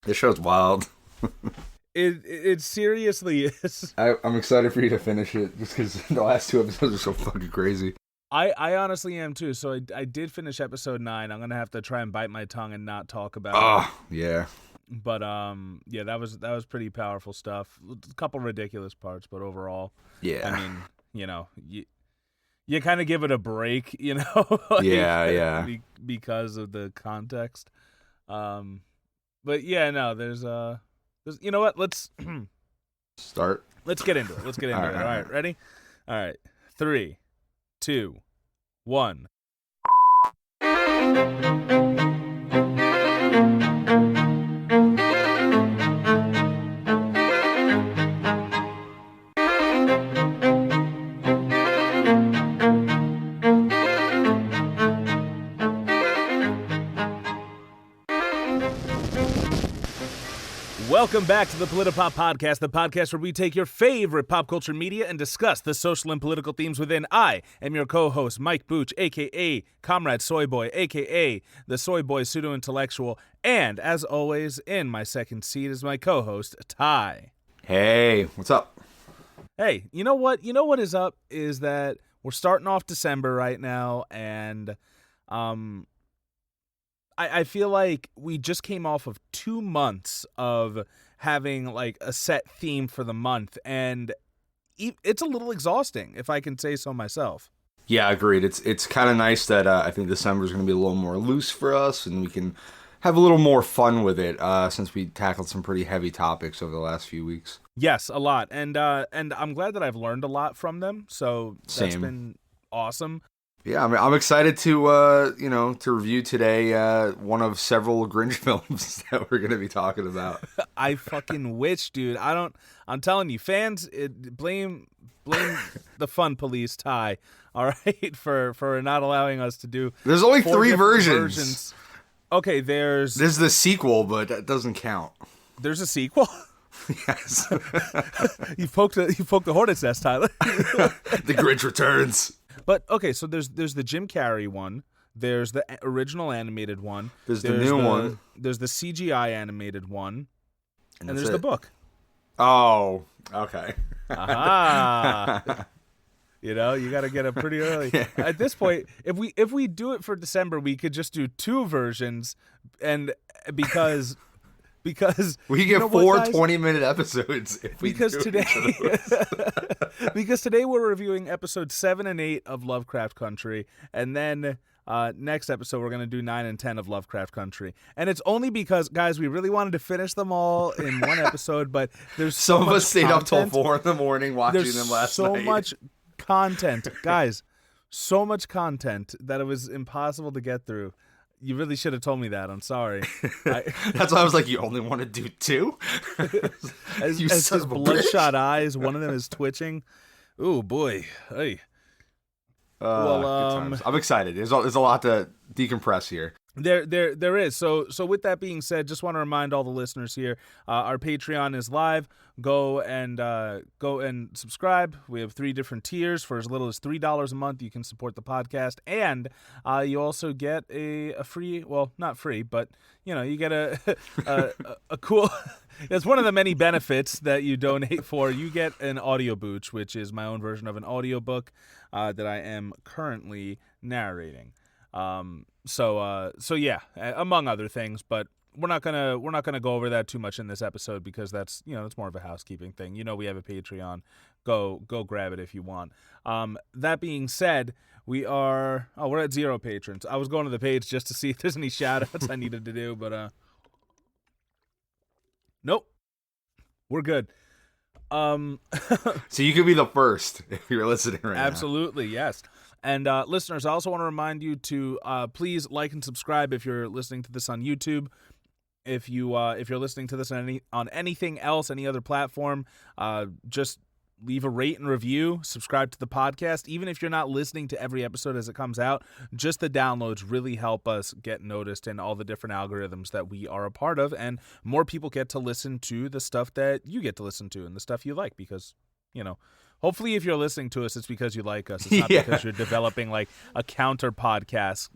This show's wild. It seriously is. I'm excited for you to finish it just because the last 2 episodes are so fucking crazy. I honestly am too. So I did finish episode 9. I'm gonna have to try and bite my tongue and not talk about it. Oh, yeah. But yeah, that was pretty powerful stuff. A couple ridiculous parts, but overall, Yeah. I mean, you kind of give it a break, like, yeah. because of the context. But yeah, no, there's you know what? Let's Start. Let's get into it. All right, ready? All right, 3, 2, 1. Welcome back to the Politipop Podcast, the podcast where we take your favorite pop culture media and discuss the social and political themes within. I am your co-host, Mike Booch, a.k.a. Comrade Soyboy, a.k.a. the Soyboy Pseudo-Intellectual, and, as always, in my second seat is my co-host, Ty. Hey, what's up? Hey, you know what? You know what is up is that we're starting off December right now, and I feel like we just came off of 2 months of having like a set theme for the month, and it's a little exhausting, if I can say so myself. Yeah, agreed. It's kind of nice that I think December's going to be a little more loose for us, and we can have a little more fun with it since we tackled some pretty heavy topics over the last few weeks. Yes, a lot, and I'm glad that I've learned a lot from them. So that's been awesome. Yeah, I mean, I'm excited to to review today one of several Grinch films that we're going to be talking about. I fucking wish, dude. I'm telling you, fans, blame the fun police, Ty. All right, for not allowing us to do. There's only 3 versions. Okay, there's the sequel, but that doesn't count. There's a sequel. Yes. You poked the hornet's nest, Tyler. The Grinch Returns. But okay, so there's the Jim Carrey one. There's the original animated one. There's the new one. There's the CGI animated one. And there's the book. Oh, okay. Aha. You got to get up pretty early. Yeah. At this point, if we do it for December, we could just do 2 versions, and because we get 4 20-minute episodes. Because today we're reviewing episodes 7 and 8 of Lovecraft Country, and then next episode we're gonna do 9 and 10 of Lovecraft Country. And it's only because, guys, we really wanted to finish them all in one episode, but there's some of us stayed up till 4 in the morning watching them last night. There's so much content, guys. So much content that it was impossible to get through. You really should have told me that. I'm sorry. That's why I was like, you only want to do 2? as his bloodshot eyes, one of them is twitching. Ooh, boy. Hey. I'm excited. There's a lot to decompress here. There is. So with that being said, just want to remind all the listeners here, our Patreon is live. Go and subscribe. We have 3 different tiers. For as little as $3 a month, you can support the podcast, and you also get a free, well, not free, but you get a cool. It's one of the many benefits that you donate for. You get an audio booch, which is my own version of an audiobook that I am currently narrating. So yeah, among other things, but we're not gonna go over that too much in this episode because that's that's more of a housekeeping thing. We have a Patreon. Go grab it if you want. That being said, we're at 0 patrons. I was going to the page just to see if there's any shout outs I needed to do, but nope. We're good. So you could be the first if you're listening right now. Absolutely, yes. And listeners, I also want to remind you to please like and subscribe if you're listening to this on YouTube. If you're listening to this on anything else, any other platform, just leave a rate and review. Subscribe to the podcast, even if you're not listening to every episode as it comes out. Just the downloads really help us get noticed in all the different algorithms that we are a part of, and more people get to listen to the stuff that you get to listen to and the stuff you like because Hopefully, if you're listening to us, it's because you like us. It's not Yeah. because you're developing like a counter podcast,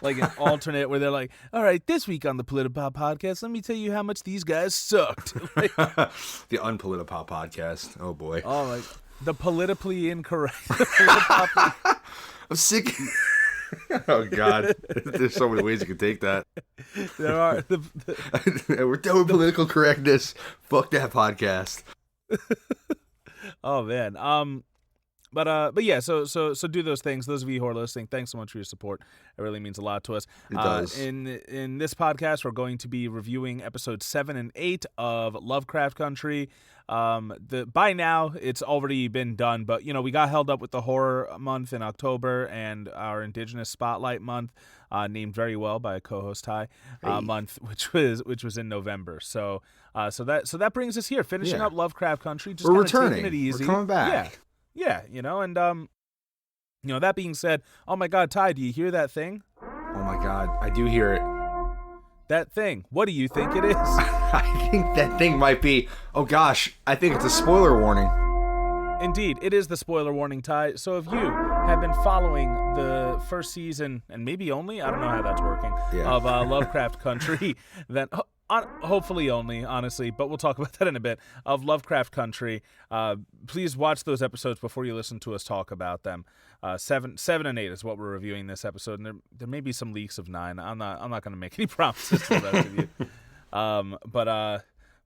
like an alternate where they're like, all right, this week on the Politipop podcast, let me tell you how much these guys sucked. Like, The Unpolitipop podcast. Oh boy. oh, like the politically incorrect. The I'm sick. Oh God. There's so many ways you could take that. there are We're done with political correctness. Fuck that podcast. oh man. But yeah, so do those things. Those of you who are listening, thanks so much for your support. It really means a lot to us. It does. In this podcast, we're going to be reviewing episodes 7 and 8 of Lovecraft Country. By now it's already been done, but we got held up with the horror month in October and our Indigenous Spotlight month, named very well by a co-host Ty, month, which was in November. So that brings us here, finishing up Lovecraft Country. Just We're kinda returning. taking it easy. We're coming back. Yeah, and that being said, oh my God, Ty, do you hear that thing? Oh my God, I do hear it. That thing. What do you think it is? I think that thing might be. Oh gosh, I think it's a spoiler warning. Indeed, it is the spoiler warning, Ty. So if you have been following the first season, and maybe only, I don't know how that's working, of Lovecraft Country, then hopefully only, honestly, but we'll talk about that in a bit, of Lovecraft Country, please watch those episodes before you listen to us talk about them. 7 and 8 is what we're reviewing this episode, and there may be some leaks of 9. I'm not going to make any promises to the rest of you.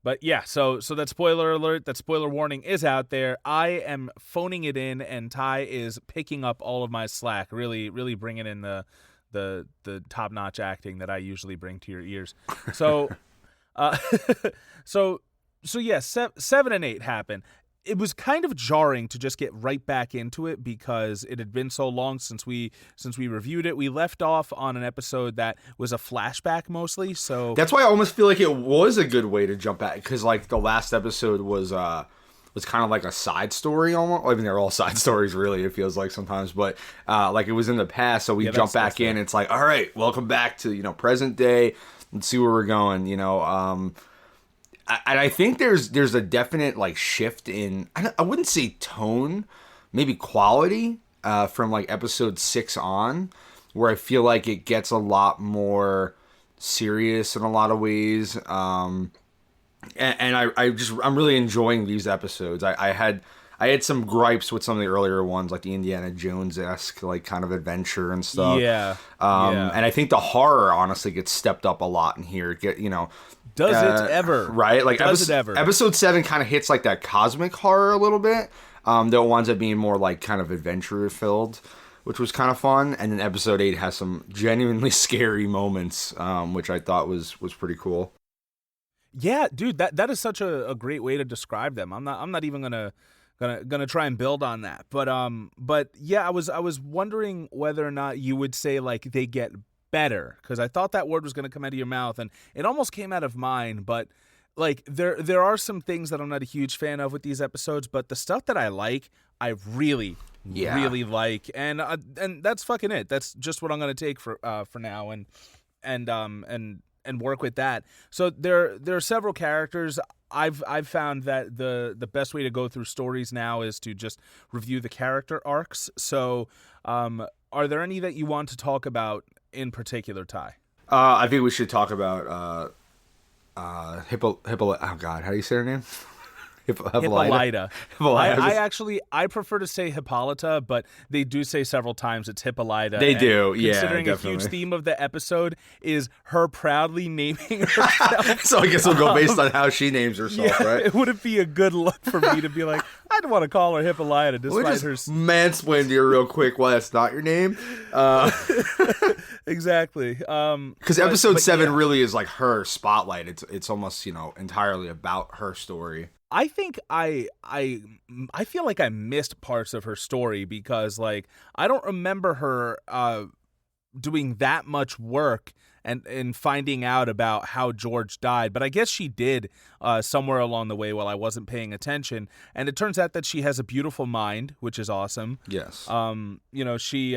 But yeah, so that spoiler alert, that spoiler warning is out there. I am phoning it in, and Ty is picking up all of my slack, really, really bringing in the top-notch acting that I usually bring to your ears. So, so yeah, 7 and 8 happen. It was kind of jarring to just get right back into it because it had been so long since we reviewed it. We left off on an episode that was a flashback mostly, so That's why I almost feel like it was a good way to jump back, because like the last episode was kind of like a side story almost. I mean, they're all side stories really, it feels like sometimes, but like it was in the past, so we jump back in. It's like, all right, welcome back to present day. Let's see where we're going. And I think there's a definite like shift in, I wouldn't say tone, maybe quality from like episode 6 on, where I feel like it gets a lot more serious in a lot of ways. And I'm really enjoying these episodes. I had some gripes with some of the earlier ones, like the Indiana Jones-esque like kind of adventure and stuff. Yeah. And I think the horror honestly gets stepped up a lot in here. Does it ever? Right? Like Does it ever? Episode 7 kind of hits like that cosmic horror a little bit. Though it winds up being more like kind of adventure filled, which was kind of fun. And then episode 8 has some genuinely scary moments, which I thought was pretty cool. Yeah, dude, that is such a great way to describe them. I'm not even gonna try and build on that. But yeah, I was wondering whether or not you would say like they get better, because I thought that word was gonna come out of your mouth, and it almost came out of mine. But like there are some things that I'm not a huge fan of with these episodes, but the stuff that I like, I really like, and that's fucking it. That's just what I'm gonna take for now, and work with that. So there are several characters. I've found that the best way to go through stories now is to just review the character arcs. So are there any that you want to talk about in particular, Ty? I think we should talk about Hippo. Oh God, how do you say her name? Hippolyta. I prefer to say Hippolyta, but they do say several times it's Hippolyta. They do, yeah. Considering definitely. a huge theme of the episode is her proudly naming herself. So I guess we'll go based on how she names herself, right? It wouldn't be a good look for me to be like, I'd want to call her Hippolyta despite her. Mansplain to you real quick why that's not your name. Exactly. Because episode 7 really is like her spotlight. It's almost entirely about her story. I think I feel like I missed parts of her story because like I don't remember her doing that much work and finding out about how George died, but I guess she did somewhere along the way while I wasn't paying attention. And it turns out that she has a beautiful mind, which is awesome. Yes. She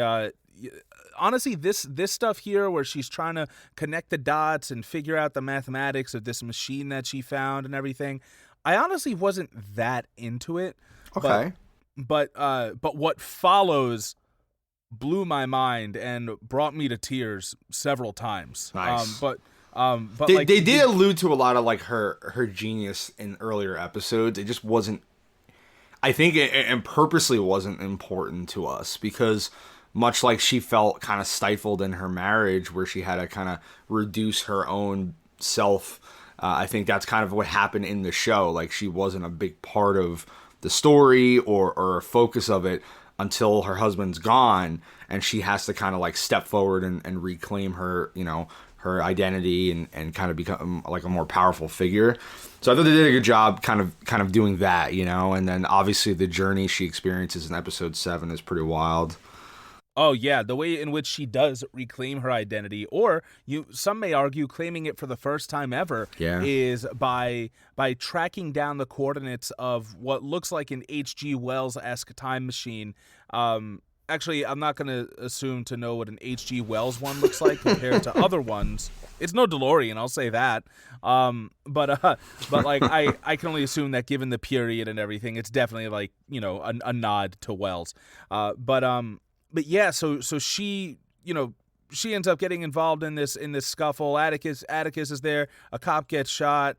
honestly, this stuff here where she's trying to connect the dots and figure out the mathematics of this machine that she found and everything, I honestly wasn't that into it. Okay. But what follows blew my mind and brought me to tears several times. Nice. But they did allude to a lot of like her genius in earlier episodes. It just wasn't. I think it purposely wasn't important to us because much like she felt kind of stifled in her marriage, where she had to kind of reduce her own self. I think that's kind of what happened in the show. Like she wasn't a big part of the story or a focus of it until her husband's gone, and she has to kind of like step forward and reclaim her, her identity and kind of become like a more powerful figure. So I thought they did a good job kind of doing that, and then obviously the journey she experiences in episode 7 is pretty wild. Oh yeah, the way in which she does reclaim her identity, or some may argue claiming it for the first time ever, is by tracking down the coordinates of what looks like an H.G. Wells-esque time machine. Actually, I'm not going to assume to know what an H.G. Wells one looks like compared to other ones. It's no DeLorean, I'll say that. But like I can only assume that given the period and everything, it's definitely like, a nod to Wells. But yeah, so she, she ends up getting involved in this scuffle. Atticus is there. A cop gets shot.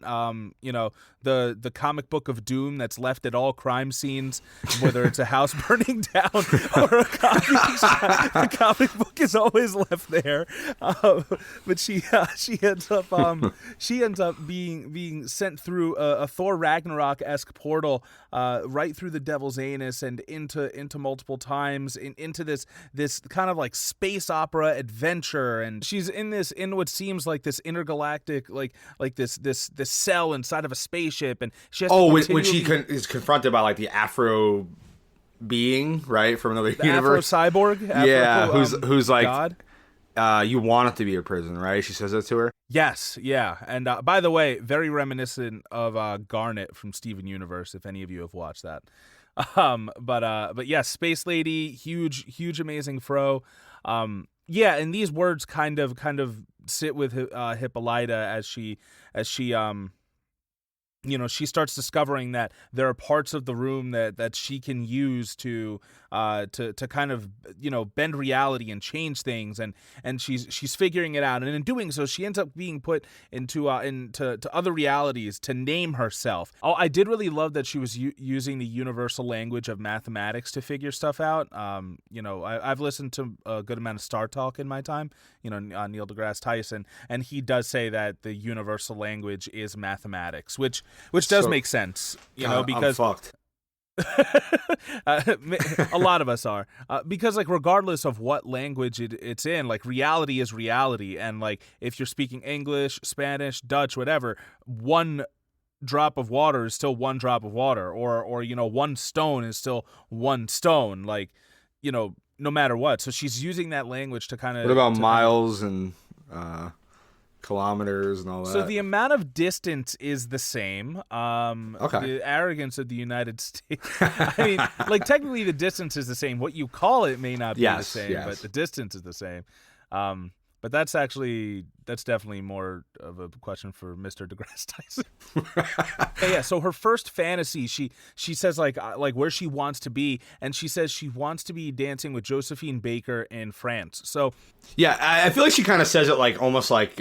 The comic book of doom that's left at all crime scenes, whether it's a house burning down or a cop being shot, the comic book is always left there. But she ends up being sent through a Thor Ragnarok-esque portal, right through the Devil's Anus and into multiple times into this kind of like space opera adventure, and she's in what seems like this intergalactic like this cell inside of a spaceship, and she has when she is confronted by like the Afro being, right, from another universe, Afro cyborg, who's like God. You want it to be a prison, right? She says that to her. Yes, yeah, and by the way, very reminiscent of Garnet from Steven Universe, if any of you have watched that. But yeah, Space Lady, huge amazing fro. Yeah, and these words kind of sit with Hippolyta as she she starts discovering that there are parts of the room that she can use to kind of bend reality and change things, and she's figuring it out, and in doing so she ends up being put into other realities to name herself. Oh, I did really love that she was using the universal language of mathematics to figure stuff out. I've listened to a good amount of Star Talk in my time, Neil deGrasse Tyson, and he does say that the universal language is mathematics, which does make sense, because I'm fucked. A lot of us are, because like regardless of what language it's in, like reality is reality, and like if you're speaking English, Spanish, Dutch, whatever, one drop of water is still one drop of water, or one stone is still one stone, like no matter what. So she's using that language to kind of. What about miles and kilometers and all that? So the amount of distance is the same. Okay. The arrogance of the United States. I mean, like technically the distance is the same. What you call it may not be the same, but the distance is the same. But that's definitely more of a question for Mr. deGrasse Tyson. Yeah. So her first fantasy, she says like where she wants to be, and she says she wants to be dancing with Josephine Baker in France. So yeah, I feel like she kind of says it like almost like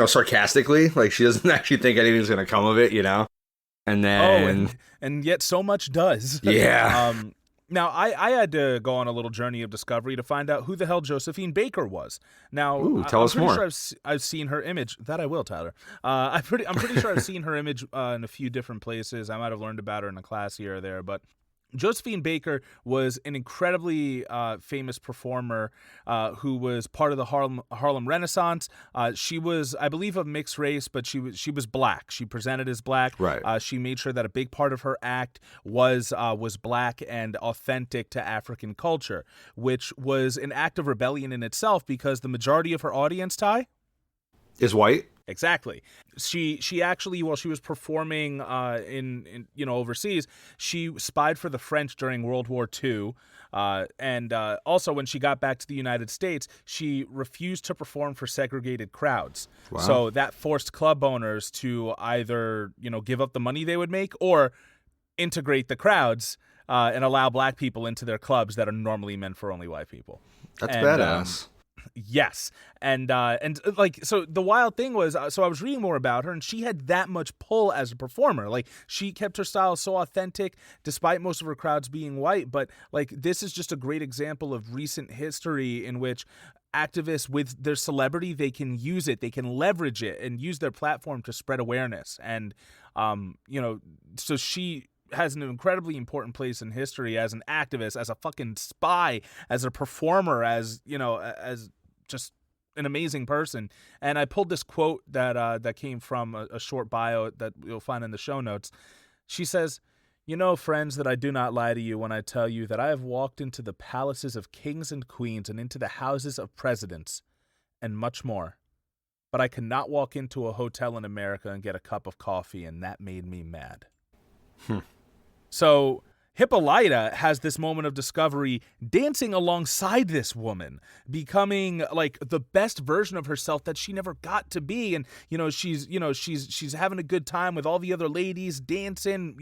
sarcastically, like she doesn't actually think anything's gonna come of it, And then and yet so much does. Yeah. Now, I had to go on a little journey of discovery to find out who the hell Josephine Baker was. Now, tell us more. Sure I've seen her image. That I will, Tyler. I'm pretty sure I've seen her image in a few different places. I might have learned about her in a class here or there, but Josephine Baker was an incredibly famous performer who was part of the Harlem Renaissance. She was, I believe, of mixed race, but she was black. She presented as black. Right. She made sure that a big part of her act was black and authentic to African culture, which was an act of rebellion in itself because the majority of her audience, Ty, is white. Exactly. She actually, while she was performing in overseas, she spied for the French during World War II, and also when she got back to the United States, she refused to perform for segregated crowds. Wow. So that forced club owners to either give up the money they would make or integrate the crowds and allow black people into their clubs that are normally meant for only white people. That's And, badass. Yes. And like, so the wild thing was, so I was reading more about her, and she had that much pull as a performer. Like, she kept her style so authentic despite most of her crowds being white. But like, this is just a great example of recent history in which activists, with their celebrity, they can use it, they can leverage it and use their platform to spread awareness. And so she has an incredibly important place in history as an activist, as a fucking spy, as a performer, as just an amazing person. And I pulled this quote that came from a short bio that you'll find in the show notes. She says, "You know, friends, that I do not lie to you when I tell you that I have walked into the palaces of kings and queens and into the houses of presidents and much more. But I could not walk into a hotel in America and get a cup of coffee, and that made me mad." So Hippolyta has this moment of discovery dancing alongside this woman, becoming like the best version of herself that she never got to be. And, she's having a good time with all the other ladies, dancing,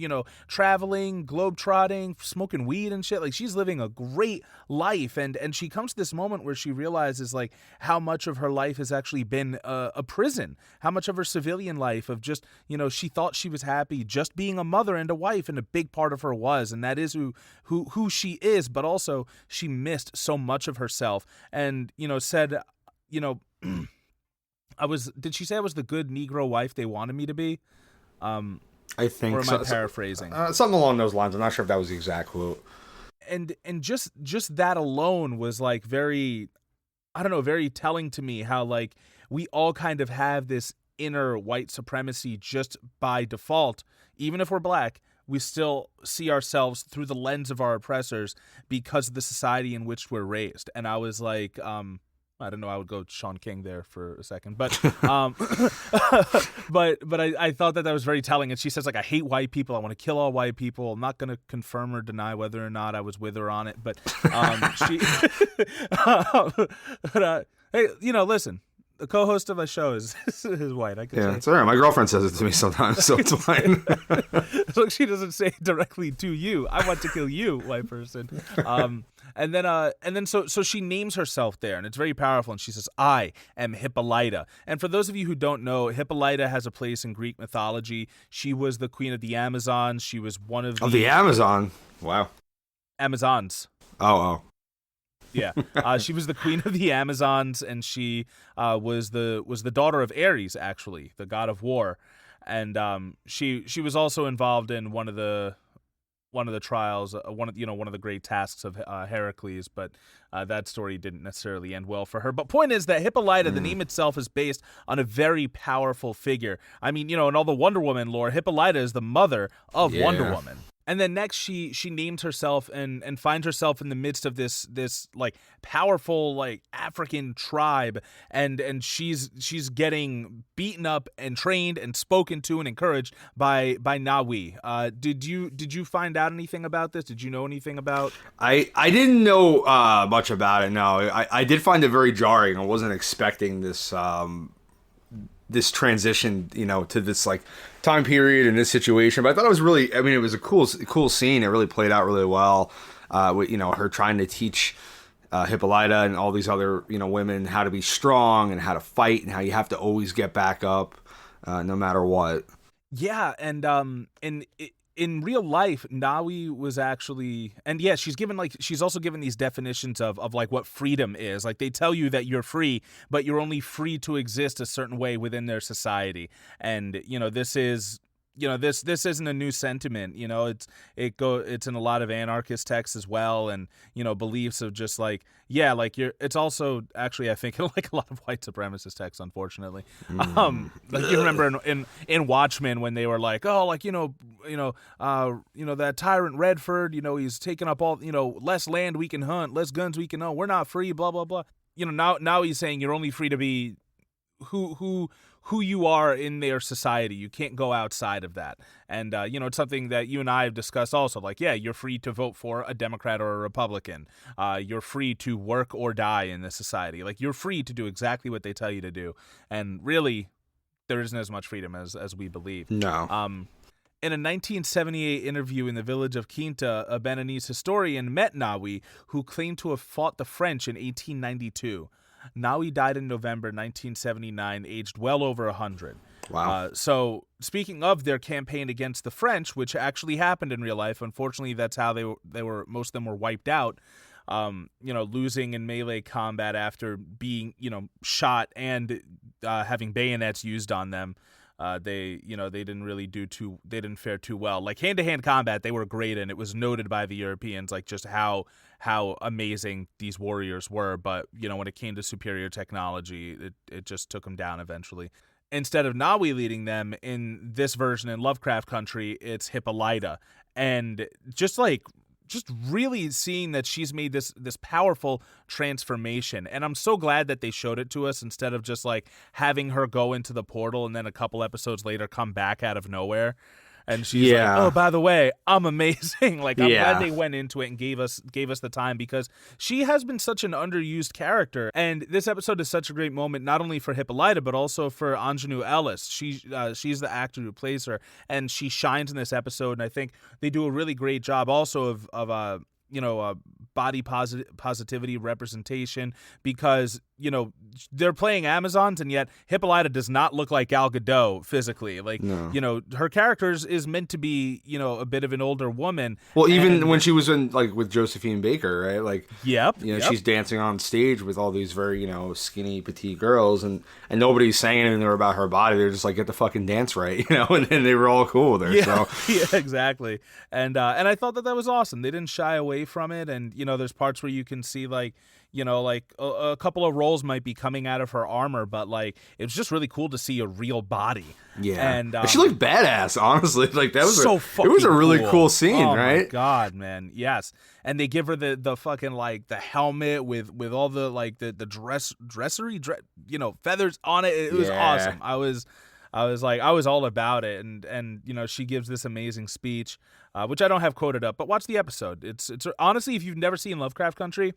traveling, globetrotting, smoking weed and shit. Like, she's living a great life. And she comes to this moment where she realizes like how much of her life has actually been a prison, how much of her civilian life of just, she thought she was happy just being a mother and a wife, and a big part of her was. And that is who she is, but also she missed so much of herself. And said, did she say I was the good Negro wife they wanted me to be? I think, or am I paraphrasing? Something along those lines. I'm not sure if that was the exact quote. And just that alone was like very, I don't know, very telling to me how like we all kind of have this inner white supremacy just by default. Even if we're black, we still see ourselves through the lens of our oppressors because of the society in which we're raised. And I was like, I don't know, I would go Sean King there for a second, but but I thought that was very telling. And she says, like, I hate white people, I want to kill all white people. I'm not going to confirm or deny whether or not I was with her on it, but hey, listen, the co-host of my show is white. I can say. It's all right. My girlfriend says it to me sometimes, so it's fine. Look, she doesn't say it directly to you. I want to kill you, white person. And then so she names herself there, and it's very powerful. And she says, "I am Hippolyta." And for those of you who don't know, Hippolyta has a place in Greek mythology. She was the queen of the Amazons. She was one of the Amazon. Wow. Amazons. Oh. Yeah, she was the queen of the Amazons, and she was the daughter of Ares, actually, the god of war, and she was also involved in one of the trials, one of the great tasks of Heracles, but that story didn't necessarily end well for her. But point is that Hippolyta, the name itself, is based on a very powerful figure. I mean, in all the Wonder Woman lore, Hippolyta is the mother of Wonder Woman. And then next, she named herself and finds herself in the midst of this like powerful like African tribe, and she's getting beaten up and trained and spoken to and encouraged by Nawi. Did you find out anything about this? Did you know anything about? I didn't know much about it. No, I did find it very jarring. I wasn't expecting this. This transition, to this like time period and this situation, but I thought it was really, it was a cool scene. It really played out really well. With, her trying to teach Hippolyta and all these other, women how to be strong and how to fight and how you have to always get back up, no matter what. Yeah. And in real life, Nawi was actually, and yeah, she's also given these definitions of like what freedom is. Like, they tell you that you're free, but you're only free to exist a certain way within their society. And, this is, this isn't a new sentiment. It's in a lot of anarchist texts as well, and beliefs of just like, yeah, like it's also actually, I think, like a lot of white supremacist texts, unfortunately. Like, you remember in Watchmen when they were like, oh, like that tyrant Redford, he's taking up all, less land we can hunt, less guns we can own, we're not free, blah blah blah. Now he's saying you're only free to be who you are in their society. You can't go outside of that. And, it's something that you and I have discussed also. Like, yeah, you're free to vote for a Democrat or a Republican. You're free to work or die in this society. Like, you're free to do exactly what they tell you to do. And really, there isn't as much freedom as we believe. No. In a 1978 interview in the village of Quinta, a Beninese historian met Nawi, who claimed to have fought the French in 1892. Nawi died in November 1979, aged well over 100. Wow. So, speaking of their campaign against the French, which actually happened in real life, unfortunately, that's how they were. Most of them were wiped out. Losing in melee combat after being, shot and having bayonets used on them. They didn't fare too well. Like hand-to-hand combat, they were great, and it was noted by the Europeans, like just how amazing these warriors were. But when it came to superior technology, it just took them down eventually. Instead of Nawi leading them in this version in Lovecraft Country, it's Hippolyta, and just really seeing that she's made this powerful transformation. And I'm so glad that they showed it to us instead of just like having her go into the portal and then a couple episodes later come back out of nowhere. And she's like, oh, by the way, I'm amazing. Like, I'm glad they went into it and gave us the time, because she has been such an underused character. And this episode is such a great moment, not only for Hippolyta, but also for Anjanou Ellis. She's the actor who plays her, and she shines in this episode. And I think they do a really great job also of body positivity representation, because they're playing Amazons, and yet Hippolyta does not look like Gal Gadot physically. Like, no. Her character is meant to be a bit of an older woman. Well, even when she was in like with Josephine Baker, right? Like, yep. She's dancing on stage with all these very skinny petite girls, and nobody's saying anything about her body. They're just like, get the fucking dance right, and they were all cool with her. Yeah, So yeah, exactly. And I thought that was awesome. They didn't shy away from it, and there's parts where you can see like a couple of rolls might be coming out of her armor, but like it was just really cool to see a real body. Yeah, and she looked badass. Honestly, like that was it was a really cool scene, right? Oh my god, man, yes. And they give her the fucking like the helmet with all the like the dressery feathers on it. It was awesome. I was all about it, and she gives this amazing speech, which I don't have quoted up, but watch the episode. It's honestly, if you've never seen Lovecraft Country,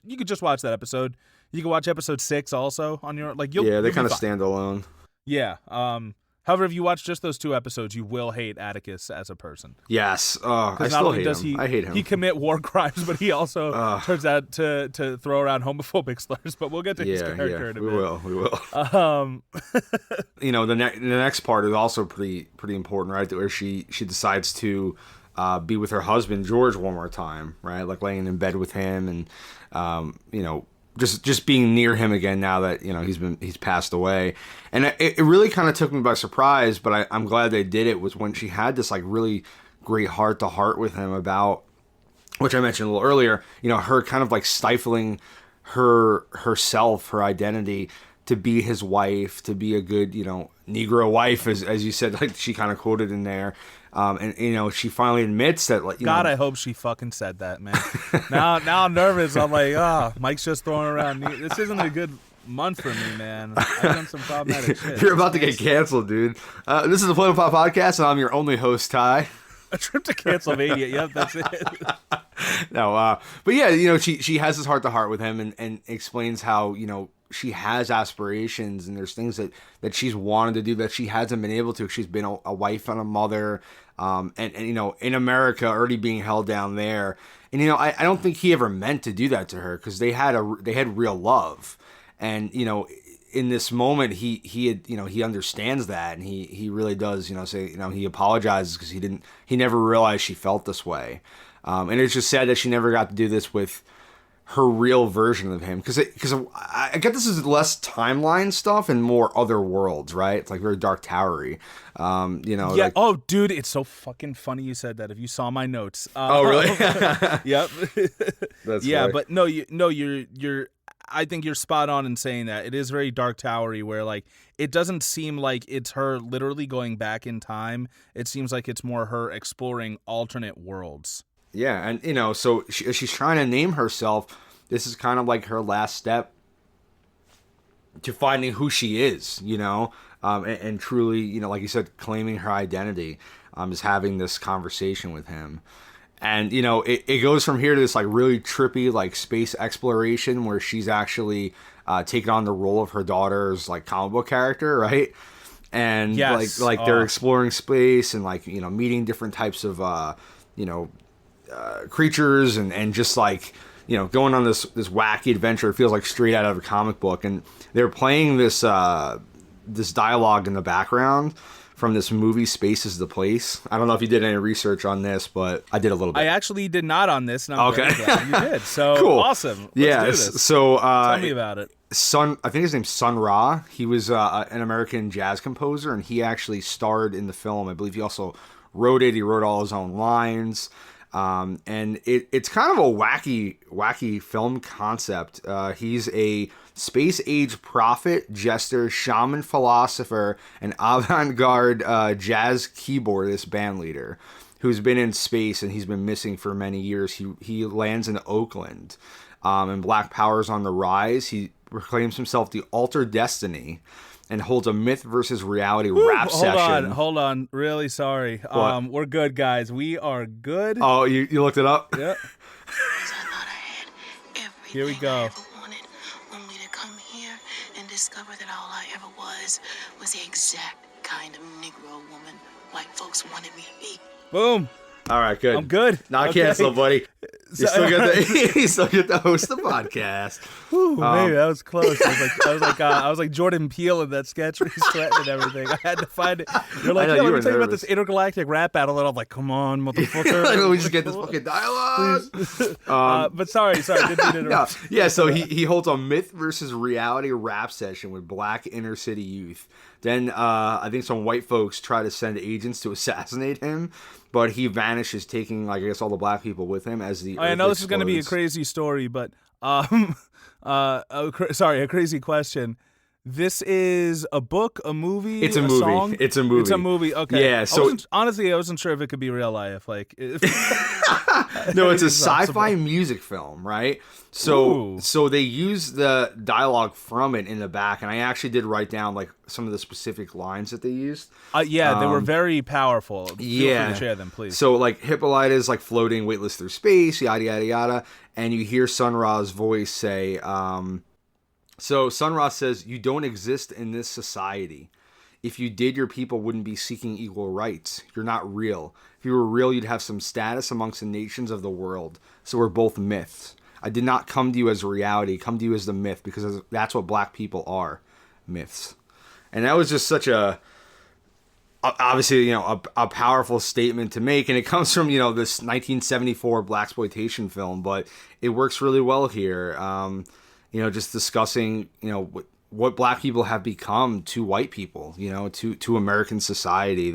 you could just watch that episode. You can watch episode 6 also on your they kind of stand alone. Yeah. However, if you watch just those 2 episodes, you will hate Atticus as a person. Yes. I still hate him. I hate him. He commit war crimes, but he also turns out to throw around homophobic slurs. But we'll get to his character in a bit. We will. The next part is also pretty important, right? Where she decides to be with her husband George one more time, right? Like laying in bed with him, and just being near him again now that he's passed away. And it really kind of took me by surprise, but I'm glad they did it, was when she had this like really great heart to heart with him about, which I mentioned a little earlier, her kind of like stifling herself, her identity, to be his wife, to be a good Negro wife, as you said, like she kind of quoted in there. And she finally admits that, like, God, I hope she fucking said that, man. now I'm nervous. I'm like, Mike's just throwing around. This isn't a good month for me, man. I've done some problematic shit. You're about to get canceled, dude. This is the Play Pop Podcast, and I'm your only host, Ty. A trip to Cancelmania. Yep, that's it. No, but yeah, she has this heart to heart with him, and explains how she has aspirations, and there's things that she's wanted to do that she hasn't been able to. She's been a wife and a mother, and in America, already being held down there. And I don't think he ever meant to do that to her, because they had real love, and in this moment he understands that, and he really does say he apologizes, because he never realized she felt this way, and it's just sad that she never got to do this with her real version of him, because I get this is less timeline stuff and more other worlds, right? It's like very Dark Towery, Yeah. Like, oh, dude, it's so fucking funny you said that. If you saw my notes. Oh, really? Yep. That's yeah, funny. but you're. I think you're spot on in saying that it is very Dark Towery, where like it doesn't seem like it's her literally going back in time. It seems like it's more her exploring alternate worlds. Yeah, and so she's trying to name herself. This is kind of like her last step to finding who she is, and truly, like you said, claiming her identity, is having this conversation with him. And, it goes from here to this like really trippy like space exploration, where she's actually taken on the role of her daughter's like comic book character, right? and Yes. like they're exploring space and like meeting different types of creatures and just like going on this wacky adventure. It feels like straight out of a comic book, and they're playing this this dialogue in the background from this movie Space is the Place. I don't know if you did any research on this, but I did a little bit. I actually did not on this, and I'm Okay. very glad you did. So Cool. Awesome. Let's Yeah, do this. so Tell me about it. I think his name's Sun Ra. He was an American jazz composer, and he actually starred in the film. I believe he also wrote it. He wrote all his own lines. And it's kind of a wacky film concept. He's a space-age prophet, jester, shaman, philosopher, and avant-garde jazz keyboardist band leader who's been in space and he's been missing for many years. He lands in Oakland, and Black Power's on the rise. He proclaims himself the Altered Destiny and holds a myth versus reality rap session. Hold on. Really sorry. What? We're good, guys. We are good. Oh, you looked it up? Yep. Here we go. Only to come here and discover that all I ever was the exact kind of Negro woman white folks wanted me to be. Boom. All right, good. I'm good. Not Okay. canceled, buddy. You still get to host the podcast. Whew, maybe that was close. I was like Jordan Peele in that sketch where he's sweating and everything. I had to find it. You're like, I know, yeah, you let were me tell you about nervous. this intergalactic rap battle, and I'm like, come on, motherfucker. Let me just get this fucking dialogue. But sorry, didn't mean to interrupt. No. Yeah, so he holds a myth versus reality rap session with black inner city youth. Then I think some white folks try to send agents to assassinate him, but he vanishes, taking I guess all the black people with him as the. I know this is going to be a crazy story, but sorry, a crazy question. This is a book, a movie, It's a movie. song? It's a movie. It's a movie. Okay. Yeah. So honestly, I wasn't sure if it could be real life. Like, no, it's a It's possible. sci-fi music film, right? So they use the dialogue from it in the back, and I actually did write down like some of the specific lines that they used. Yeah, they were very powerful. Feel free Yeah. to share them, please. So like Hippolyta's like floating weightless through space, yada yada yada, and you hear Sun Ra's voice say, so Sun Ra says, "You don't exist in this society. If you did, your people wouldn't be seeking equal rights. You're not real. If you were real, you'd have some status amongst the nations of the world. So we're both myths. I did not come to you as reality, come to you as the myth, because that's what black people are, myths." And that was just such obviously, a powerful statement to make, and it comes from, this 1974 blaxploitation film, but it works really well here. Just discussing, what black people have become to white people, to American society.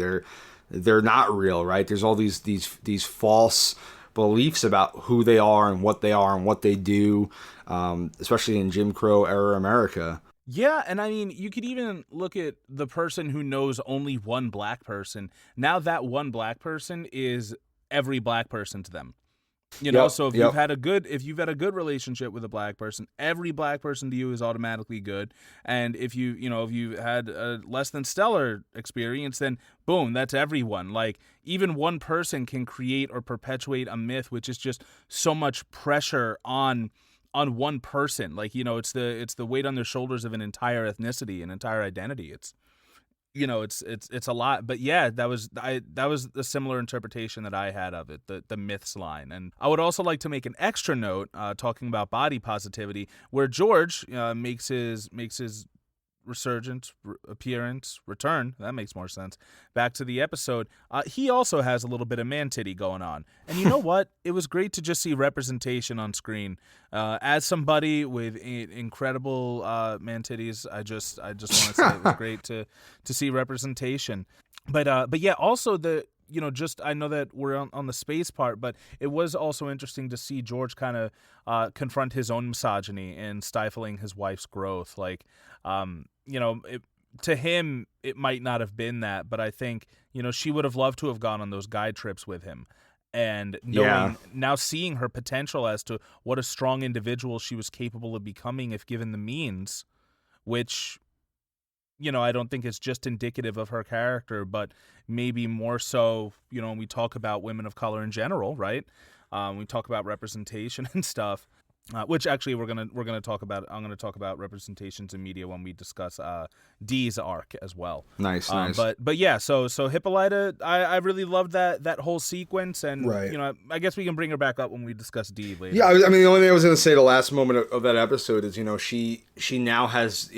They're not real, right? There's all these false beliefs about who they are and what they do, especially in Jim Crow era America. Yeah, and I mean, you could even look at the person who knows only one black person. Now that one black person is every black person to them. So if you've had a good relationship with a black person, every black person to you is automatically good. And if you had a less than stellar experience, then boom, that's everyone. Like, even one person can create or perpetuate a myth, which is just so much pressure on one person. Like, it's the weight on their shoulders of an entire ethnicity, an entire identity. It's a lot. But yeah, that was the similar interpretation that I had of it, the myths line. And I would also like to make an extra note, talking about body positivity, where George makes his return, that makes more sense, back to the episode. He also has a little bit of man titty going on. And you know what? It was great to just see representation on screen. As somebody with incredible man titties, I just want to say it was great to see representation. But yeah, also I know that we're on the space part, but it was also interesting to see George kind of confront his own misogyny and stifling his wife's growth. Like, to him, it might not have been that, but I think, she would have loved to have gone on those guide trips with him. And now seeing her potential as to what a strong individual she was capable of becoming if given the means, which, I don't think is just indicative of her character, but maybe more so, when we talk about women of color in general, right? We talk about representation and stuff. Which actually we're gonna talk about. I'm gonna talk about representations in media when we discuss Dee's arc as well. Nice. But yeah, so Hippolyta, I really loved that whole sequence, and Right. I guess we can bring her back up when we discuss Dee later. Yeah, I mean, the only thing I was going to say, the last moment of that episode is, she now has,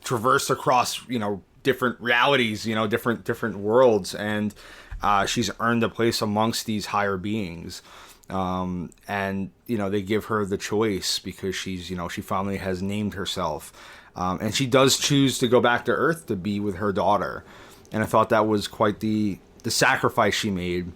traversed across, different realities, different worlds, and she's earned a place amongst these higher beings. And they give her the choice because she's, she finally has named herself, and she does choose to go back to Earth to be with her daughter. And I thought that was quite the sacrifice she made.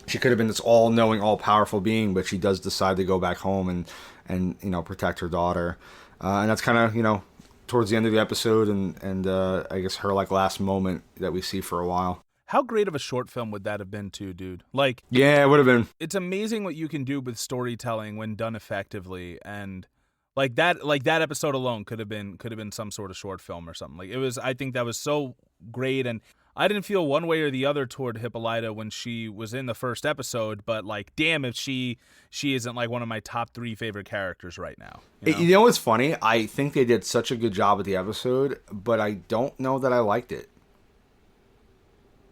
She could have been this all-knowing, all-powerful being, but she does decide to go back home and protect her daughter. And that's kind of, towards the end of the episode, and I guess her last moment that we see for a while. How great of a short film would that have been too, dude? Yeah, it would have been. It's amazing what you can do with storytelling when done effectively, and that episode alone could have been some sort of short film or something. I think that was so great, and I didn't feel one way or the other toward Hippolyta when she was in the first episode, but damn if she isn't one of my top 3 favorite characters right now. You know what's funny? I think they did such a good job with the episode, but I don't know that I liked it.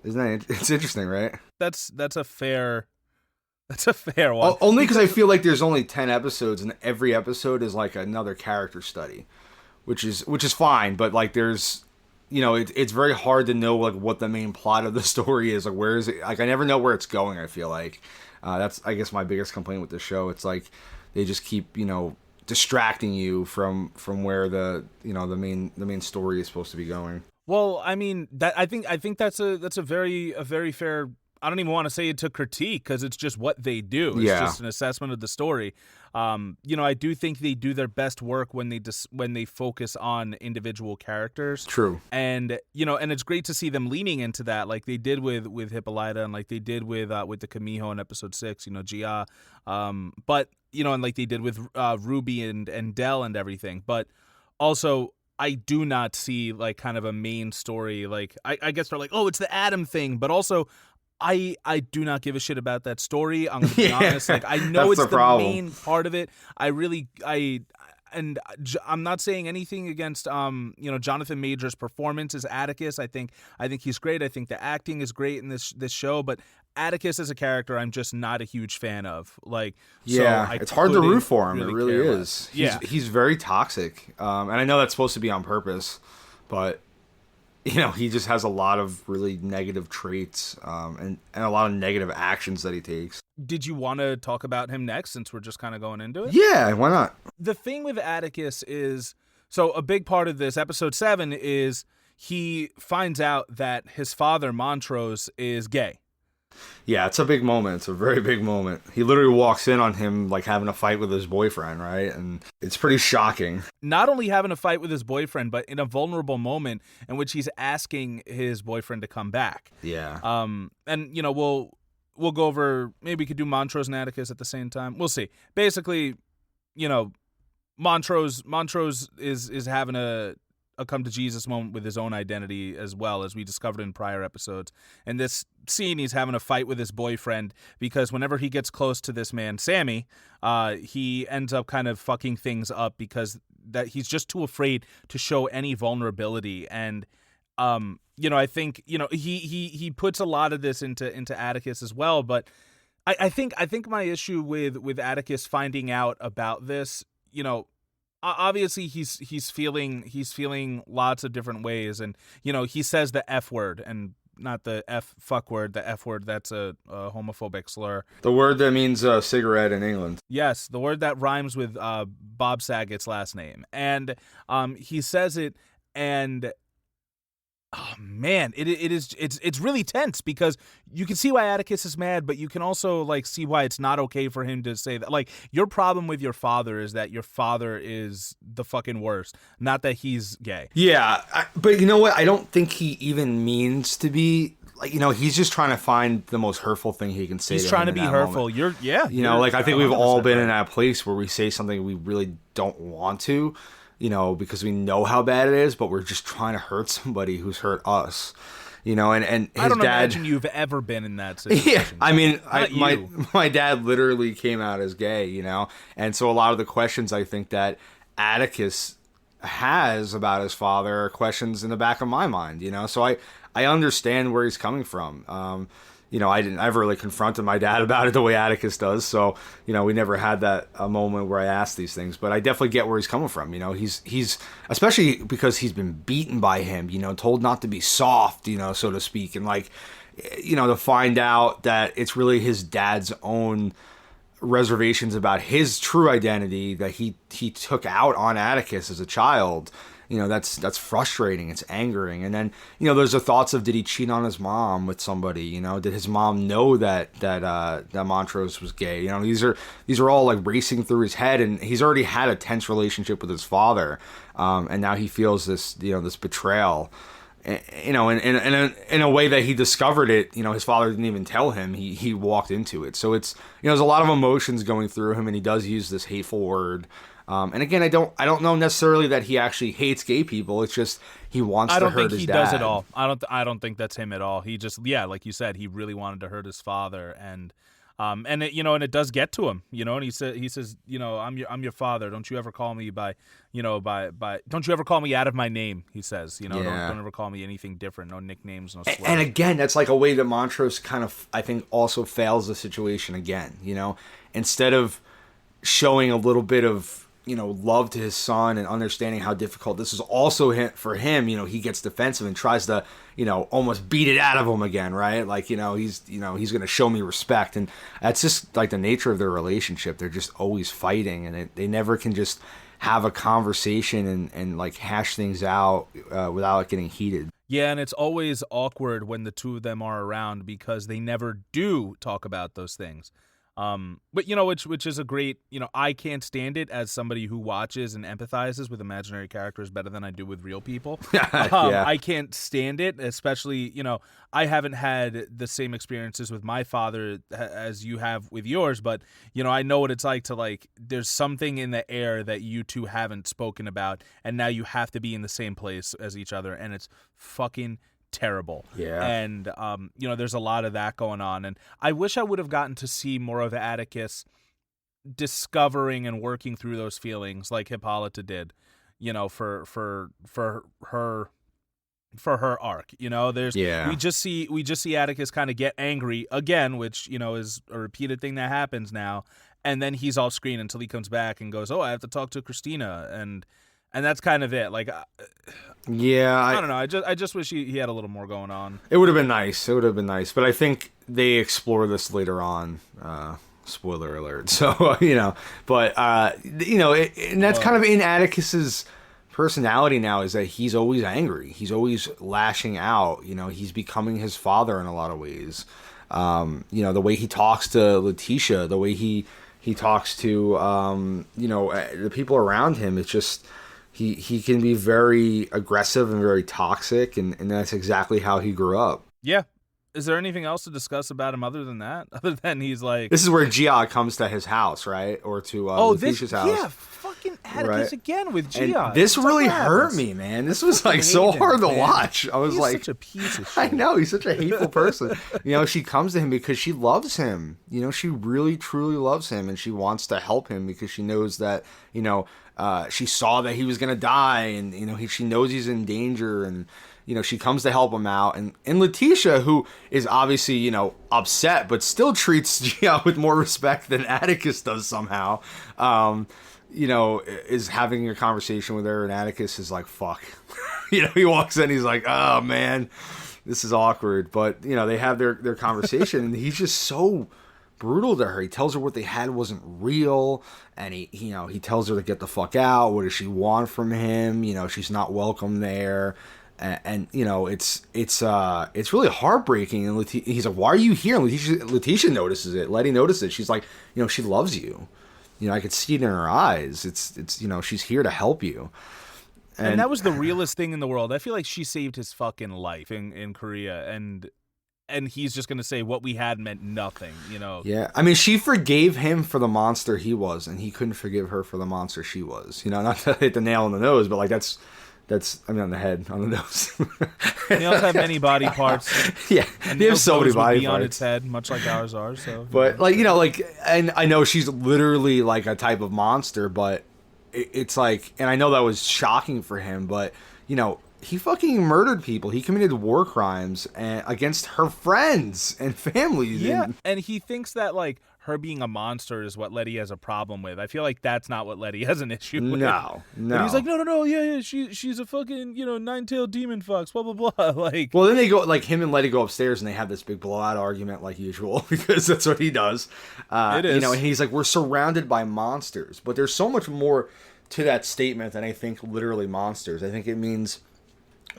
Isn't that it's interesting, right? That's a fair one. Only because I feel like there's only 10 episodes, and every episode is another character study, which is fine. But there's, it's very hard to know what the main plot of the story is. Where is it? I never know where it's going. I feel that's, I guess, my biggest complaint with the show. It's they just keep distracting you from where the main story is supposed to be going. Well, I mean, I think that's a very fair. I don't even want to say it to critique because it's just what they do. It's just an assessment of the story. I do think they do their best work when they focus on individual characters. True. And and it's great to see them leaning into that, like they did with Hippolyta, and like they did with the Kamiho in episode 6. Gia, but and like they did with Ruby and Del and everything. But also, I do not see kind of a main story. I guess they're oh, it's the Adam thing, but also I do not give a shit about that story. I'm gonna be honest. I know it's the main part of it. I'm not saying anything against Jonathan Majors' performance as Atticus. I think he's great. I think the acting is great in this show, but Atticus as a character, I'm just not a huge fan of. It's hard to root for him. It really is. He's very toxic, and I know that's supposed to be on purpose, but he just has a lot of really negative traits, and a lot of negative actions that he takes. Did you want to talk about him next, since we're just kind of going into it? Yeah, why not? The thing with Atticus is, so a big part of this episode 7 is he finds out that his father, Montrose, is gay. Yeah, it's a big moment. It's a very big moment. He literally walks in on him having a fight with his boyfriend, right? And it's pretty shocking. Not only having a fight with his boyfriend, but in a vulnerable moment in which he's asking his boyfriend to come back. Yeah. And we'll go over, maybe we could do Montrose and Atticus at the same time. We'll see. Basically, Montrose is having a come to Jesus moment with his own identity as well, as we discovered in prior episodes. And this scene, he's having a fight with his boyfriend because whenever he gets close to this man, Sammy, he ends up kind of fucking things up because that he's just too afraid to show any vulnerability. And I think he puts a lot of this into Atticus as well. But I think my issue with Atticus finding out about this, obviously he's feeling lots of different ways, and he says the F word, and not the fuck word, the F word. That's a homophobic slur. The word that means cigarette in England. Yes, the word that rhymes with Bob Saget's last name, and he says it, and oh man, it's really tense because you can see why Atticus is mad, but you can also see why it's not okay for him to say that. Your problem with your father is that your father is the fucking worst, not that he's gay. Yeah, but you know what? I don't think he even means to be. He's just trying to find the most hurtful thing he can say. He's trying to be hurtful. Moment. I think we've all been in that place where we say something we really don't want to. Because we know how bad it is, but we're just trying to hurt somebody who's hurt us. you know, and his I don't dad. imagine you've ever been in that situation. Yeah, I mean, Not my dad literally came out as gay, you know, and so a lot of the questions I think that Atticus has about his father are questions in the back of my mind, you know, so I understand where he's coming from. You know, I didn't ever really confronted my dad about it the way Atticus does, so you know, we never had that a moment where I asked these things, but I definitely get where he's coming from. You know, he's especially because he's been beaten by him, you know, told not to be soft, you know, so to speak, and like, you know, to find out that it's really his dad's own reservations about his true identity that he took out on Atticus as a child. You know, that's frustrating. It's angering. And then, you know, there's the thoughts of, did he cheat on his mom with somebody? You know, did his mom know that Montrose was gay? You know, these are all like racing through his head, and he's already had a tense relationship with his father, and now he feels this, you know, this betrayal. You know, in a way that he discovered it. You know, his father didn't even tell him. He walked into it. So it's, you know, there's a lot of emotions going through him, and he does use this hateful word. And again, I don't know necessarily that he actually hates gay people. It's just he wants to hurt his dad. I don't think he does at all. I don't think that's him at all. He just, yeah, like you said, he really wanted to hurt his father, and it, you know, and it does get to him, you know. And he says, you know, I'm your father. Don't you ever call me by, you know, by don't you ever call me out of my name? He says, you know, don't ever call me anything different. No nicknames, no slurs. And again, that's like a way that Montrose kind of, I think, also fails the situation again. You know, instead of showing a little bit of, you know, love to his son and understanding how difficult this is also for him, you know, he gets defensive and tries to, you know, almost beat it out of him again, right? Like, you know, he's going to show me respect. And that's just like the nature of their relationship. They're just always fighting, and they never can just have a conversation and like hash things out without it getting heated. Yeah, and it's always awkward when the two of them are around because they never do talk about those things. But you know, which is a great, you know, I can't stand it as somebody who watches and empathizes with imaginary characters better than I do with real people. Yeah. I can't stand it, especially, you know, I haven't had the same experiences with my father as you have with yours, but you know, I know what it's like to, like, there's something in the air that you two haven't spoken about, and now you have to be in the same place as each other, and it's fucking terrible. Yeah. And you know, there's a lot of that going on, and I wish I would have gotten to see more of Atticus discovering and working through those feelings like Hippolyta did, you know, for her arc. You know, we just see Atticus kind of get angry again, which, you know, is a repeated thing that happens now, and then he's off screen until he comes back and goes, oh, I have to talk to Christina, and that's kind of it. Like, yeah, I don't know. I just wish he had a little more going on. It would have been nice. But I think they explore this later on. Spoiler alert. So, you know, but, you know, and that's kind of in Atticus's personality now, is that he's always angry. He's always lashing out. You know, he's becoming his father in a lot of ways. You know, the way he talks to Letitia, the way he talks to, you know, the people around him, it's just... He can be very aggressive and very toxic, and that's exactly how he grew up. Yeah. Is there anything else to discuss about him other than that? Other than he's like... This is where Gia comes to his house, right? Or to Letitia's house. Yeah, fucking Atticus again with Gia. And this really hurt me, man. This was like so hard to watch. I was he's like... such a piece of shit. I know, he's such a hateful person. You know, she comes to him because she loves him. You know, she really, truly loves him, and she wants to help him because she knows that, you know... she saw that he was going to die, and, you know, she knows he's in danger, and, you know, she comes to help him out. And Letitia, who is obviously, you know, upset, but still treats Gia with more respect than Atticus does somehow, you know, is having a conversation with her, and Atticus is like, fuck. You know, he walks in, he's like, oh, man, this is awkward. But, you know, they have their conversation, and he's just so... brutal to her. He tells her what they had wasn't real, and he tells her to get the fuck out. What does she want from him? You know, she's not welcome there, and you know, it's really heartbreaking. And he's like, why are you here? And Letitia notices it. Letty notices it. She's like, you know, she loves you. You know, I could see it in her eyes. It's you know, she's here to help you. And that was the realest thing in the world. I feel like she saved his fucking life in Korea, and he's just going to say what we had meant nothing, you know? Yeah. I mean, she forgave him for the monster he was, and he couldn't forgive her for the monster she was. You know, not to hit the nail on the nose, but like that's on the head, on the nose. Nails have many body parts. Yeah, And they have so many body on parts. its head, much like ours are. So, But and I know she's literally like a type of monster, but it's like, and I know that was shocking for him, but he fucking murdered people. He committed war crimes against her friends and families. Yeah, and he thinks that like her being a monster is what Letty has a problem with. I feel like that's not what Letty has an issue with. No. But he's like, no, yeah, she's a fucking, nine-tailed demon fox, blah, blah, blah. Like, well, then they go, like, him and Letty go upstairs and they have this big blowout argument like usual, because that's what he does. It is. And he's like, we're surrounded by monsters. But there's so much more to that statement than I think literally monsters. I think it means...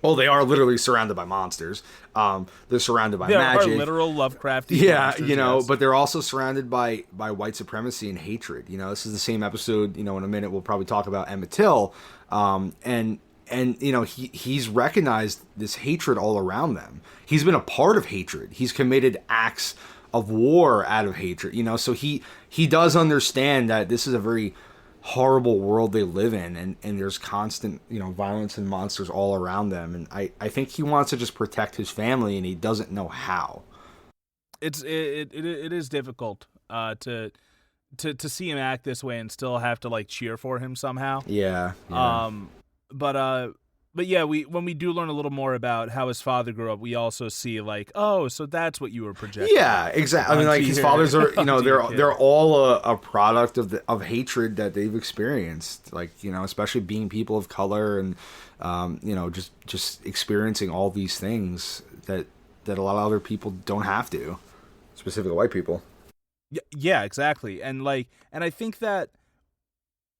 Well, they are literally surrounded by monsters. They're surrounded by magic. They are literal Lovecraft. Yeah, monsters, yes. But they're also surrounded by white supremacy and hatred. This is the same episode. In a minute we'll probably talk about Emmet Till, and he's recognized this hatred all around them. He's been a part of hatred. He's committed acts of war out of hatred. So he does understand that this is a very horrible world they live in, and there's constant violence and monsters all around them, and I think he wants to just protect his family, and he doesn't know how. It is difficult to see him act this way and still have to like cheer for him somehow. Yeah. But yeah, when we do learn a little more about how his father grew up, we also see like, oh, so that's what you were projecting. Yeah, exactly. I mean, like his fathers are, they're all a product of hatred that they've experienced. Like, especially being people of color and, just experiencing all these things that a lot of other people don't have to, specifically white people. Yeah, exactly. And I think that.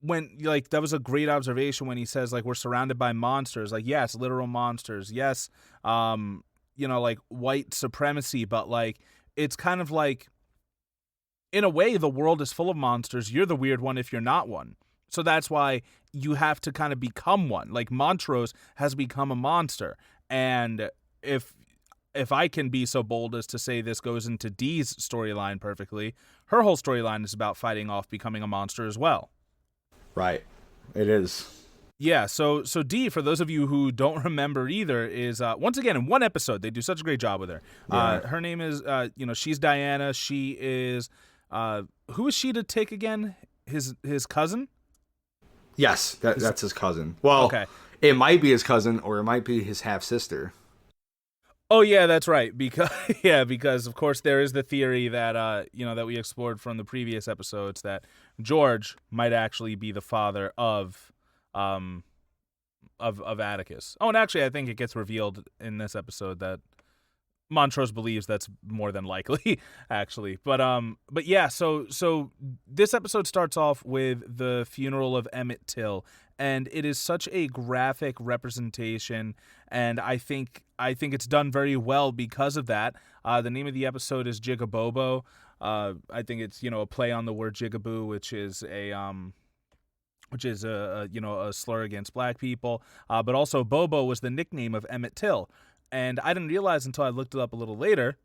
When that was a great observation when he says like we're surrounded by monsters, like yes, literal monsters, yes, like white supremacy, but like it's kind of like in a way the world is full of monsters. You're the weird one if you're not one. So that's why you have to kind of become one. Like Montrose has become a monster, and if I can be so bold as to say this goes into Dee's storyline perfectly, her whole storyline is about fighting off becoming a monster as well. Right. It is. Yeah, so Dee, for those of you who don't remember either, is once again in one episode, they do such a great job with her. Yeah. Her name is, she's Diana. She is, who is she to Tick again? His cousin? Yes, that's his cousin. Well, okay. It might be his cousin or it might be his half-sister. Oh yeah, that's right. Because of course there is the theory that that we explored from the previous episodes that George might actually be the father of Atticus. Oh, and actually I think it gets revealed in this episode that Montrose believes that's more than likely, actually. But yeah, so this episode starts off with the funeral of Emmet Till, and it is such a graphic representation, and I think it's done very well because of that. The name of the episode is Jigabobo. I think it's a play on the word jigaboo, which is a slur against black people. But also Bobo was the nickname of Emmet Till. And I didn't realize until I looked it up a little later,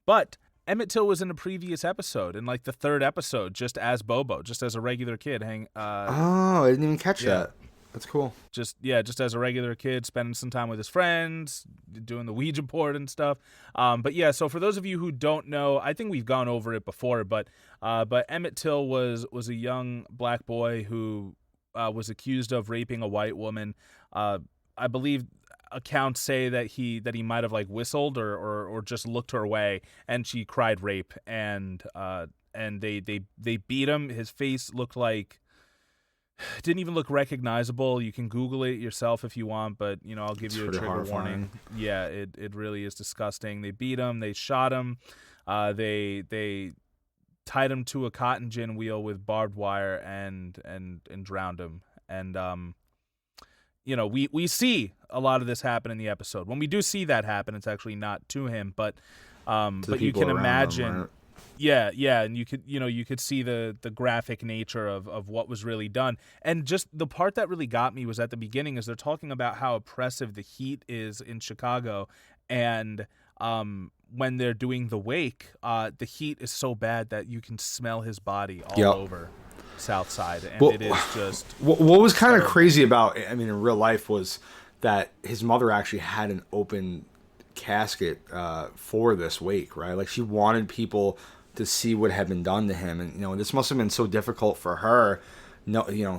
but Emmet Till was in a previous episode, in like the third episode, just as Bobo, just as a regular kid. I didn't even catch that. That's cool. Just as a regular kid, spending some time with his friends, doing the Ouija board and stuff. But yeah, so for those of you who don't know, I think we've gone over it before, but Emmet Till was a young black boy who was accused of raping a white woman. I believe accounts say that he might have like whistled or just looked her way, and she cried rape, and they beat him. His face didn't even look recognizable. You can Google it yourself if you want, but I'll give you a trigger warning. Yeah, it really is disgusting. They beat him, they shot him, they tied him to a cotton gin wheel with barbed wire and drowned him. And we see a lot of this happen in the episode. When we do see that happen, it's actually not to him, but you can imagine them, right? Yeah, and you could see the graphic nature of what was really done. And just the part that really got me was at the beginning, is they're talking about how oppressive the heat is in Chicago, and when they're doing the wake, the heat is so bad that you can smell his body all over. South Side, and Well, it is just what was kind of crazy about, I mean, in real life, was that his mother actually had an open casket for this wake, right? Like, she wanted people to see what had been done to him, and this must have been so difficult for her,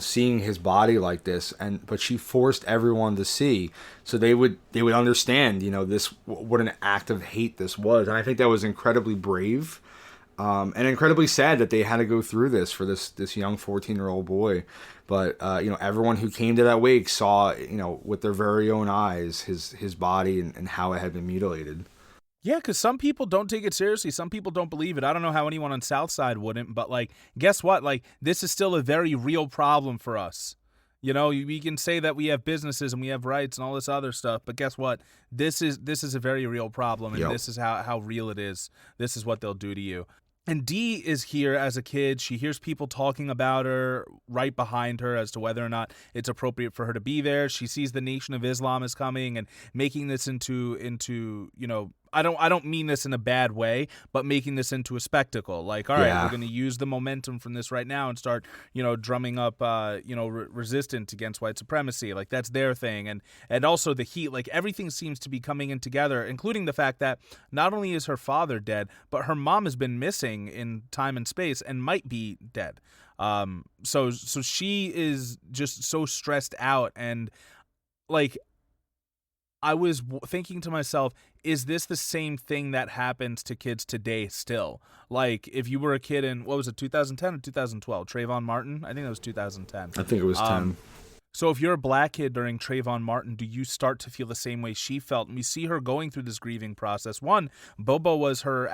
seeing his body like this, but she forced everyone to see, so they would understand, this, what an act of hate this was, and I think that was incredibly brave, and incredibly sad that they had to go through this for this young 14-year-old boy. But everyone who came to that wake saw, with their very own eyes, his body and how it had been mutilated. Yeah, because some people don't take it seriously. Some people don't believe it. I don't know how anyone on Southside wouldn't, but, like, guess what? Like, this is still a very real problem for us. We can say that we have businesses and we have rights and all this other stuff, but guess what? This is a very real problem, and This is how real it is. This is what they'll do to you. And Dee is here as a kid. She hears people talking about her right behind her as to whether or not it's appropriate for her to be there. She sees the Nation of Islam is coming and making this into I don't mean this in a bad way, but making this into a spectacle. Like, all right, we're going to use the momentum from this right now and start, drumming up, resistance against white supremacy. Like, that's their thing. And also the heat, like, everything seems to be coming in together, including the fact that not only is her father dead, but her mom has been missing in time and space and might be dead. So she is just so stressed out, and, like, I was thinking to myself, is this the same thing that happens to kids today still? Like, if you were a kid in, what was it, 2010 or 2012? Trayvon Martin? I think that was 2010. I think it was 10. So if you're a black kid during Trayvon Martin, do you start to feel the same way she felt? And we see her going through this grieving process. One, Bobo was her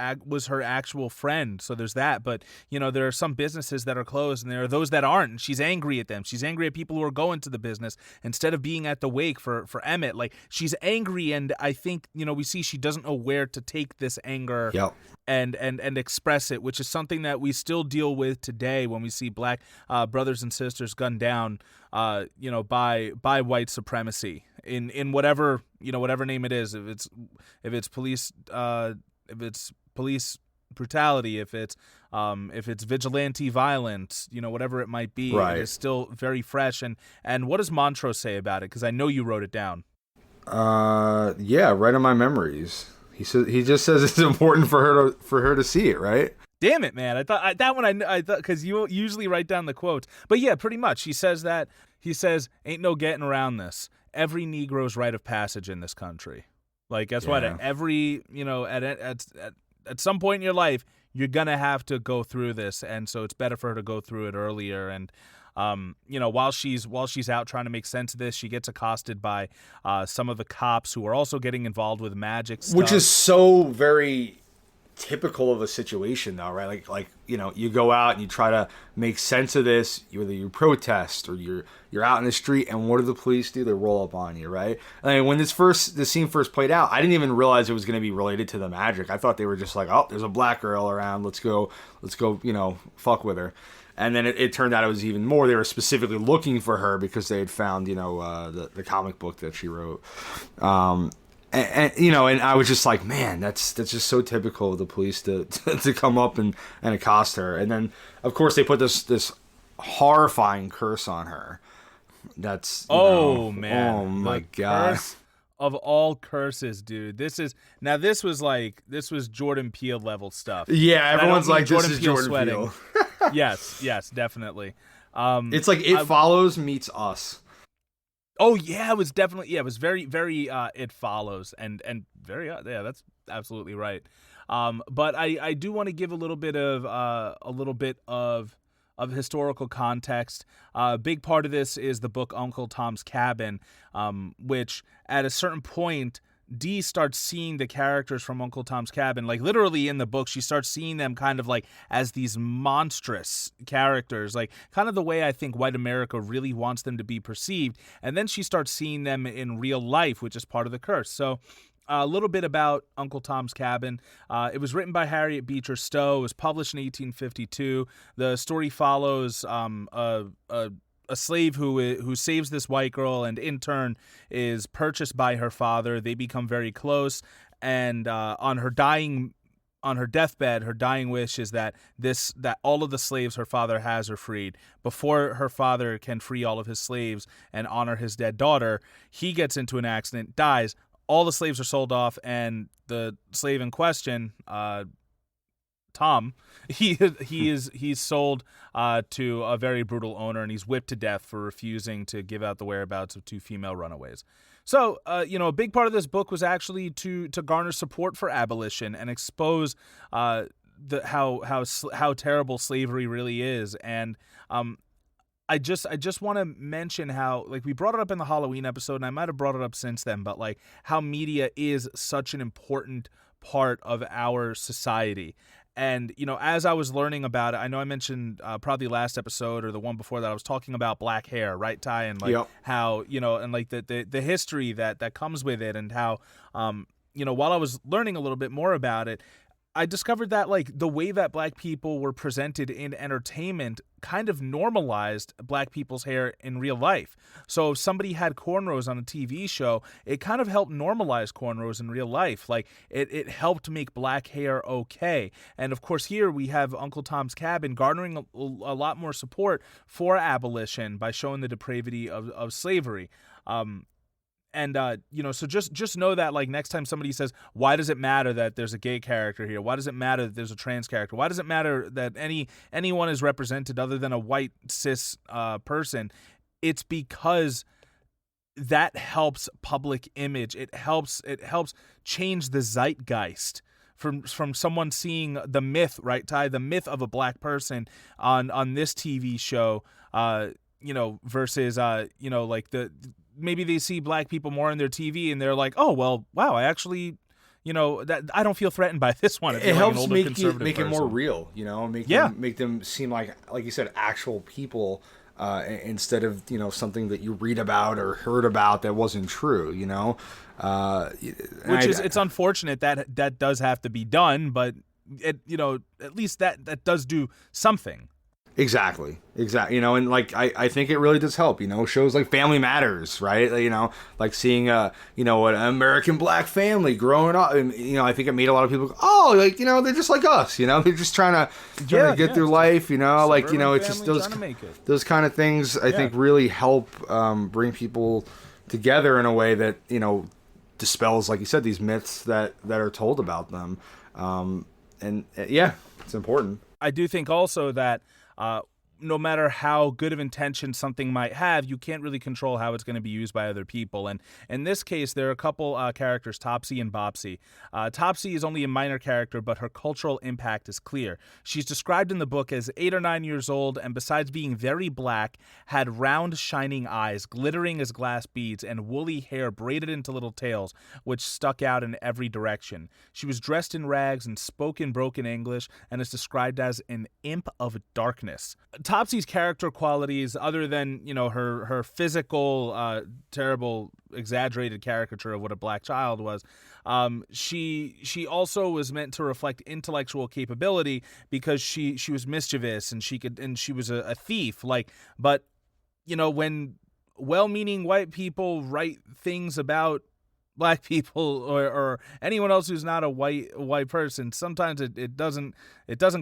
actual friend, so there's that. But, there are some businesses that are closed, and there are those that aren't. And she's angry at them. She's angry at people who are going to the business instead of being at the wake for Emmet. Like, she's angry, and I think, we see she doesn't know where to take this anger. Yep. And express it, which is something that we still deal with today when we see black brothers and sisters gunned down, by white supremacy in whatever whatever name it is. If it's police brutality, if it's vigilante violence, whatever it might be, right. It is still very fresh. And what does Montrose say about it? Because I know you wrote it down. Yeah, right in my memories. He just says it's important for her to see it, right? Damn it, man! I thought that one I thought, because you usually write down the quotes, but yeah, pretty much. He says, "Ain't no getting around this. Every Negro's rite of passage in this country. Like, guess what? Every at some point in your life, you're gonna have to go through this, and so it's better for her to go through it earlier." And while she's out trying to make sense of this, she gets accosted by some of the cops who are also getting involved with magic stuff. Which is so very typical of a situation, though, right? Like you go out and you try to make sense of this. Whether you protest or you're out in the street, and what do the police do? They roll up on you, right? I mean, when this scene first played out, I didn't even realize it was going to be related to the magic. I thought they were just like, oh, there's a black girl around. Let's go, fuck with her. And then it turned out it was even more. They were specifically looking for her because they had found, the comic book that she wrote. And I was just like, man, that's just so typical of the police to come up and accost her. And then, of course, they put this horrifying curse on her. That's, man. Oh, my God. Curse of all curses, dude. This was Jordan Peele level stuff. Yeah, everyone's like, this is Jordan Peele. Yes, definitely. It's like It Follows meets Us. Oh yeah, it was definitely, it was very, very It Follows, and very, that's absolutely right. But I do want to give a little bit of historical context. A big part of this is the book Uncle Tom's Cabin, which at a certain point, Dee starts seeing the characters from Uncle Tom's Cabin, like literally in the book, she starts seeing them kind of like as these monstrous characters, like kind of the way I think white America really wants them to be perceived. And then she starts seeing them in real life, which is part of the curse. So a little bit about Uncle Tom's Cabin. It was written by Harriet Beecher Stowe. It was published in 1852. The story follows a slave who saves this white girl, and in turn is purchased by her father. They become very close, and on her dying on her deathbed, her dying wish is that all of the slaves her father has are freed. Before her father can free all of his slaves and honor his dead daughter, he gets into an accident, dies. All the slaves are sold off, and the slave in question, Tom, he's sold to a very brutal owner, and he's whipped to death for refusing to give out the whereabouts of 2 female runaways. So, a big part of this book was actually to garner support for abolition and expose how terrible slavery really is. And I just want to mention how, like, we brought it up in the Halloween episode, and I might have brought it up since then, but like how media is such an important part of our society. And, as I was learning about it, I know I mentioned probably last episode or the one before that, I was talking about black hair, right, Ty? And like how, and like the history that comes with it, and how, while I was learning a little bit more about it, I discovered that like the way that black people were presented in entertainment kind of normalized black people's hair in real life. So if somebody had cornrows on a TV show, it kind of helped normalize cornrows in real life. Like it helped make black hair okay. And of course here we have Uncle Tom's Cabin garnering a lot more support for abolition by showing the depravity of slavery. So just know that, like, next time somebody says, why does it matter that there's a gay character here? Why does it matter that there's a trans character? Why does it matter that anyone is represented other than a white cis person? It's because that helps public image. It helps change the zeitgeist from someone seeing the myth, right, Ty? The myth of a black person on this TV show, versus maybe they see black people more on their TV and they're like, oh, well, wow, I actually, that I don't feel threatened by this one. It helps make it more real, make them seem like you said, actual people, instead of, something that you read about or heard about that wasn't true, it's unfortunate that does have to be done, but at least that does do something. Exactly. And like I think it really does help. Shows like Family Matters, right? Like seeing an American black family growing up, and I think it made a lot of people go, oh, like they're just like us. They're just trying to get through life. It's just those kind of things. I think really help bring people together in a way that dispels, like you said, these myths that are told about them. It's important. I do think also that no matter how good of intention something might have, you can't really control how it's going to be used by other people. And in this case, there are a couple characters, Topsy and Bopsy. Topsy is only a minor character, but her cultural impact is clear. She's described in the book as 8 or 9 years old, and besides being very black, had round, shining eyes, glittering as glass beads, and woolly hair braided into little tails, which stuck out in every direction. She was dressed in rags and spoke in broken English, and is described as an imp of darkness. Topsy's character qualities, other than her physical, terrible, exaggerated caricature of what a black child was, she also was meant to reflect intellectual capability because she was mischievous and she was a thief. But when well-meaning white people write things about black people or anyone else who's not a white person, sometimes it doesn't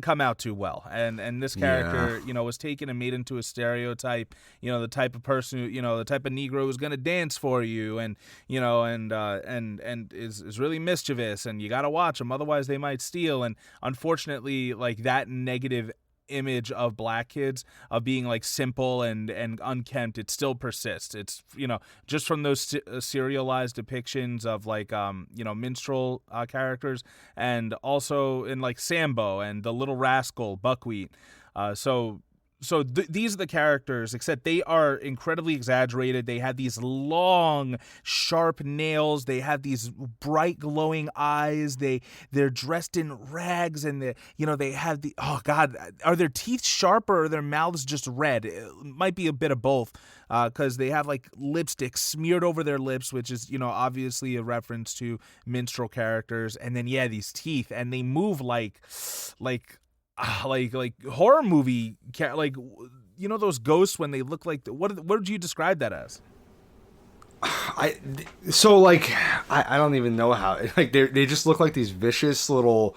come out too well. And this character, was taken and made into a stereotype, the type of person who, the type of Negro who's going to dance for you and is really mischievous, and you got to watch them, otherwise they might steal. And unfortunately, like, that negative image of black kids of being like simple and unkempt, it still persists. It's just from those serialized depictions of like minstrel characters, and also in like Sambo and the Little Rascal, Buckwheat. So these are the characters, except they are incredibly exaggerated. They have these long, sharp nails. They have these bright, glowing eyes. They're dressed in rags, and they have the, oh God, are their teeth sharp or are their mouths just red? It might be a bit of both, because they have like lipstick smeared over their lips, which is obviously a reference to minstrel characters. And then these teeth, and they move like horror movie, like those ghosts when they look like what would you describe that as? I don't even know how, like they just look like these vicious little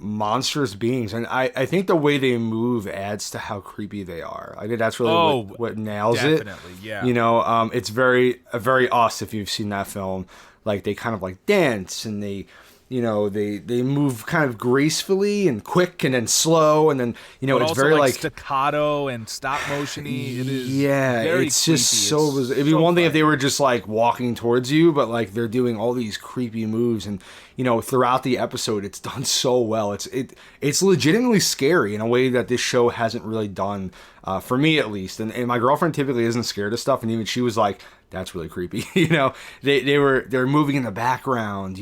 monstrous beings, and I think the way they move adds to how creepy they are. I think that's really what nails definitely, it. Yeah. You know, it's very Us, if you've seen that film. Like, they kind of like dance, and they move kind of gracefully and quick and then slow, and then, but it's also very like staccato and stop motiony. It is very it's creepy. just so bizarre. It'd be one thing if they were just like walking towards you, but like they're doing all these creepy moves, and throughout the episode it's done so well. It's legitimately scary in a way that this show hasn't really done, for me at least. And my girlfriend typically isn't scared of stuff, and even she was like, that's really creepy. They're moving in the background,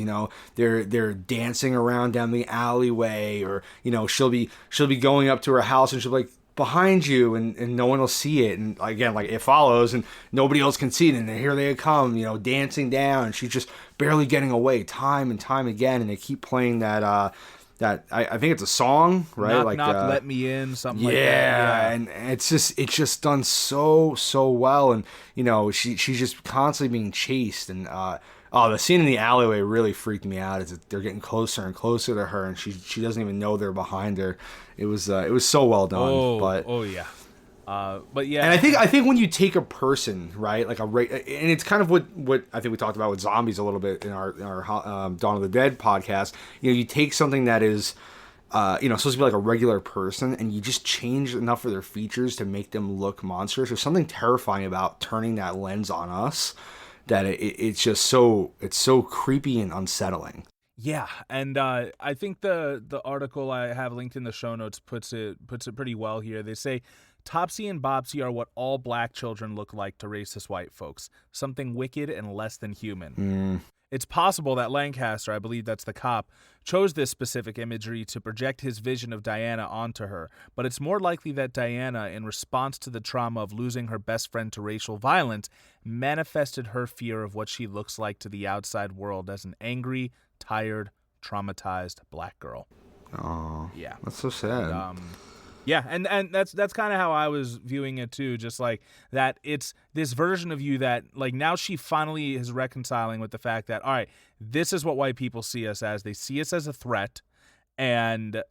they're dancing around down the alleyway, or she'll be going up to her house, and she'll be like, behind you, and no one will see it, and again, like, it follows and nobody else can see it, and then here they come, dancing down, and she's just barely getting away time and time again, and they keep playing that I think it's a song, right? Knock, let me in, something like that. Yeah, and it's just done so well, and she's just constantly being chased, and the scene in the alleyway really freaked me out. Is that they're getting closer and closer to her, and she doesn't even know they're behind her. It was so well done. But yeah, and I think when you take a person, right, like and it's kind of what I think we talked about with zombies a little bit in our Dawn of the Dead podcast. You take something that is supposed to be like a regular person, and you just change enough of their features to make them look monstrous. There's something terrifying about turning that lens on us, that it's just so creepy and unsettling. Yeah, and I think the article I have linked in the show notes puts it pretty well here. They say, Topsy and Bopsy are what all black children look like to racist white folks. Something wicked and less than human. It's possible that Lancaster, I believe that's the cop, chose this specific imagery to project his vision of Diana onto her, but it's more likely that Diana, in response to the trauma of losing her best friend to racial violence, manifested her fear of what she looks like to the outside world as an angry, tired, traumatized black girl. Oh, yeah, that's so sad. Yeah, and that's kind of how I was viewing it too, just like that it's this version of you that, like, now she finally is reconciling with the fact that, all right, this is what white people see us as. They see us as a threat, and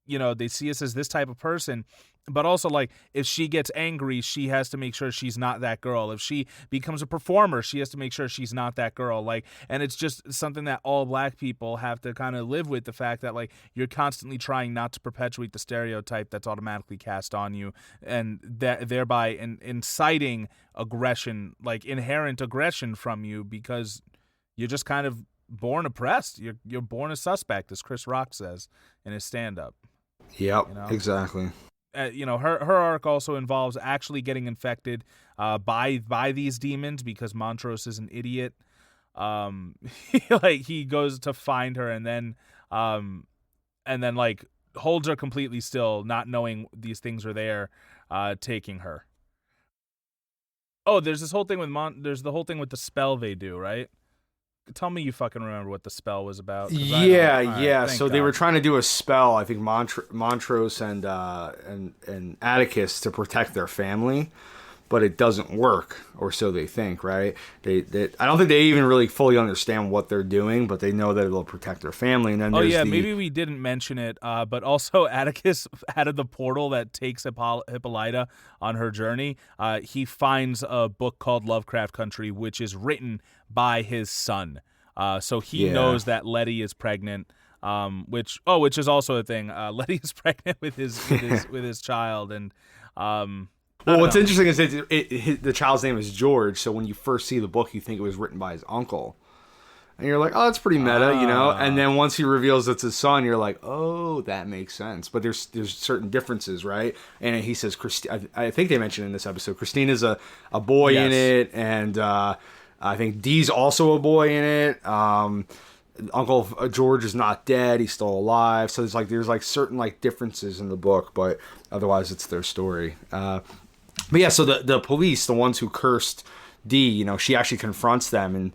they see us as this type of person. But also, like, if she gets angry, she has to make sure she's not that girl. If she becomes a performer, she has to make sure she's not that girl. Like, and it's just something that all black people have to kind of live with, the fact that, like, you're constantly trying not to perpetuate the stereotype that's automatically cast on you, and that thereby inciting aggression, like inherent aggression from you, because you're just kind of born oppressed. You're born a suspect, as Chris Rock says in his stand-up. Yep, exactly. Her arc also involves actually getting infected by these demons, because Montrose is an idiot. He goes to find her, and then like holds her completely still, not knowing these things are there, taking her. Oh, there's this whole thing with there's the whole thing with the spell they do, right? Tell me you fucking remember what the spell was about. Yeah. So they were trying to do a spell, I think Montrose and Atticus, to protect their family, but it doesn't work, or so they think, right? They I don't think they even really fully understand what they're doing, but they know that it'll protect their family. And then maybe we didn't mention it, but also Atticus added the portal that takes Hippolyta on her journey. He finds a book called Lovecraft Country, which is written by his son. So he knows that Letty is pregnant. Which is also a thing. Letty is pregnant with his child, and well, what's interesting is the child's name is George, so when you first see the book, you think it was written by his uncle. And you're like, oh, that's pretty meta, And then once he reveals it's his son, you're like, oh, that makes sense. But there's certain differences, right? And he says, I think they mentioned in this episode, Christina's a boy in it, and I think Dee's also a boy in it. Uncle George is not dead; he's still alive. So there's certain differences in the book, but otherwise it's their story. But yeah, so the police, the ones who cursed Dee, she actually confronts them, and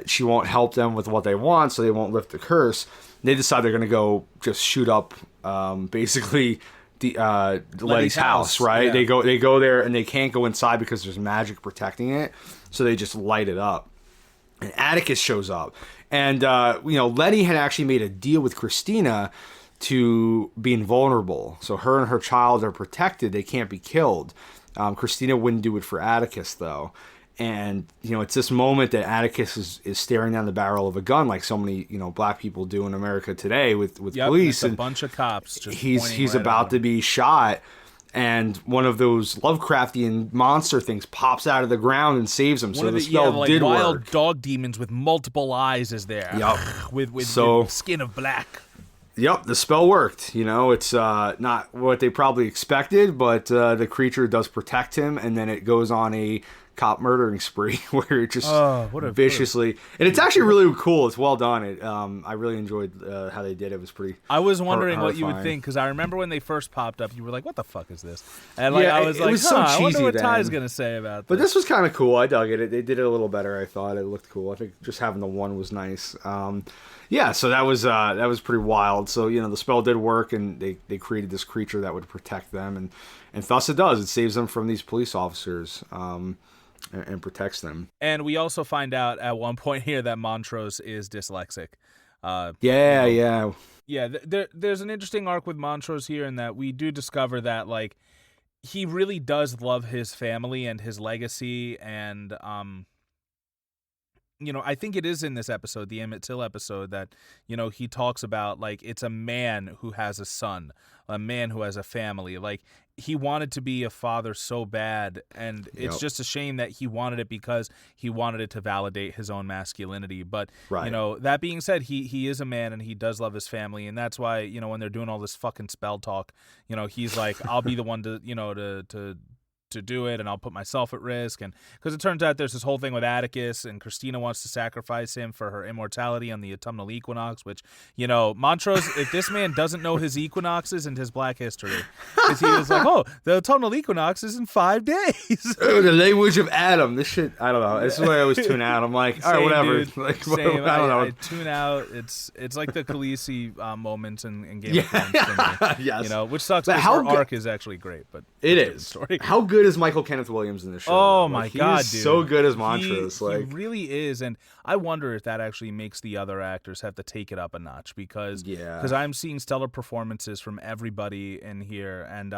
she won't help them with what they want, so they won't lift the curse. They decide they're going to go just shoot up, basically, Letty's house, right? Yeah. They go there, and they can't go inside because there's magic protecting it, so they just light it up. And Atticus shows up, and Letty had actually made a deal with Christina to being vulnerable. So her and her child are protected. They can't be killed. Christina wouldn't do it for Atticus, though. And, it's this moment that Atticus is staring down the barrel of a gun like so many, black people do in America today with police. And a bunch of cops just he's right about to be shot. And one of those Lovecraftian monster things pops out of the ground and saves him. So the spell did work. Wild dog demons with multiple eyes is there. Yep. with skin of black. Yep, the spell worked. It's not what they probably expected, but the creature does protect him, and then it goes on a cop murdering spree where it just viciously... And it's actually really cool. It's well done. I really enjoyed how they did it. It was pretty I was wondering what you would think, because I remember when they first popped up, you were like, what the fuck is this? And I was like, so I wonder what Ty's going to say about this. But this was kind of cool. I dug it. They did it a little better, I thought. It looked cool. I think just having the one was nice. So that was pretty wild. So, the spell did work, and they created this creature that would protect them, and thus it does. It saves them from these police officers. And protects them. And we also find out at one point here that Montrose is dyslexic. Yeah. There's an interesting arc with Montrose here in that we do discover that, like, he really does love his family and his legacy, and I think it is in this episode, the Emmet Till episode, that, he talks about, like, it's a man who has a son, a man who has a family. Like, he wanted to be a father so bad, and it's just a shame that he wanted it because he wanted it to validate his own masculinity. But, that being said, he is a man, and he does love his family, and that's why, when they're doing all this fucking spell talk, he's like, I'll be the one to do it, and I'll put myself at risk. And because it turns out there's this whole thing with Atticus, and Christina wants to sacrifice him for her immortality on the autumnal equinox, which, Montrose, if this man doesn't know his equinoxes and his black history, because he was like, oh, the autumnal equinox is in 5 days. The language of Adam. This shit, I don't know. This is why I always tune out. I'm like, all right, whatever. Dude, like, same. I don't know. I tune out. It's like the Khaleesi moments in Game of Thrones. Yes. Which sucks because her arc is actually great, but it is. Story. How good is Michael Kenneth Williams in the show? Oh my God, he's dude! So good as Montrose. He really is, and I wonder if that actually makes the other actors have to take it up a notch because I'm seeing stellar performances from everybody in here, and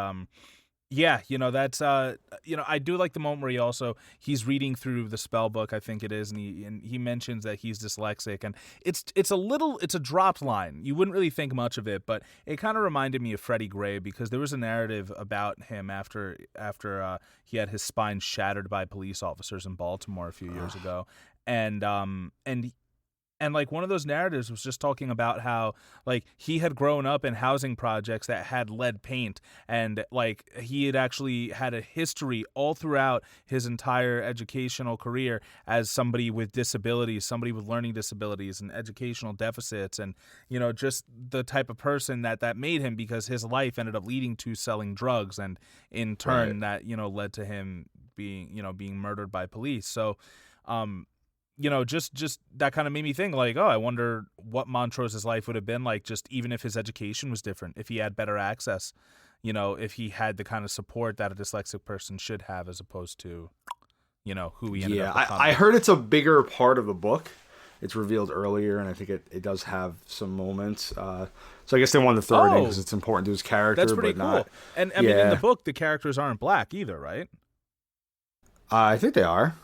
that's I do like the moment where he's reading through the spell book, I think it is, and he mentions that he's dyslexic, and it's a dropped line. You wouldn't really think much of it, but it kind of reminded me of Freddie Gray, because there was a narrative about him after he had his spine shattered by police officers in Baltimore a few years ago, and like one of those narratives was just talking about how like he had grown up in housing projects that had lead paint, and like he had actually had a history all throughout his entire educational career as somebody with disabilities, somebody with learning disabilities and educational deficits, and just the type of person that made him, because his life ended up leading to selling drugs, and in turn that led to him being murdered by police. So just that kind of made me think, like, oh, I wonder what Montrose's life would have been like, just even if his education was different, if he had better access, if he had the kind of support that a dyslexic person should have, as opposed to, who he ended up becoming. I heard it's a bigger part of the book. It's revealed earlier, and I think it does have some moments. So I guess they wanted to throw it in because it's important to his character. That's pretty but cool. Not, and I mean, in the book, the characters aren't black either, right? I think they are.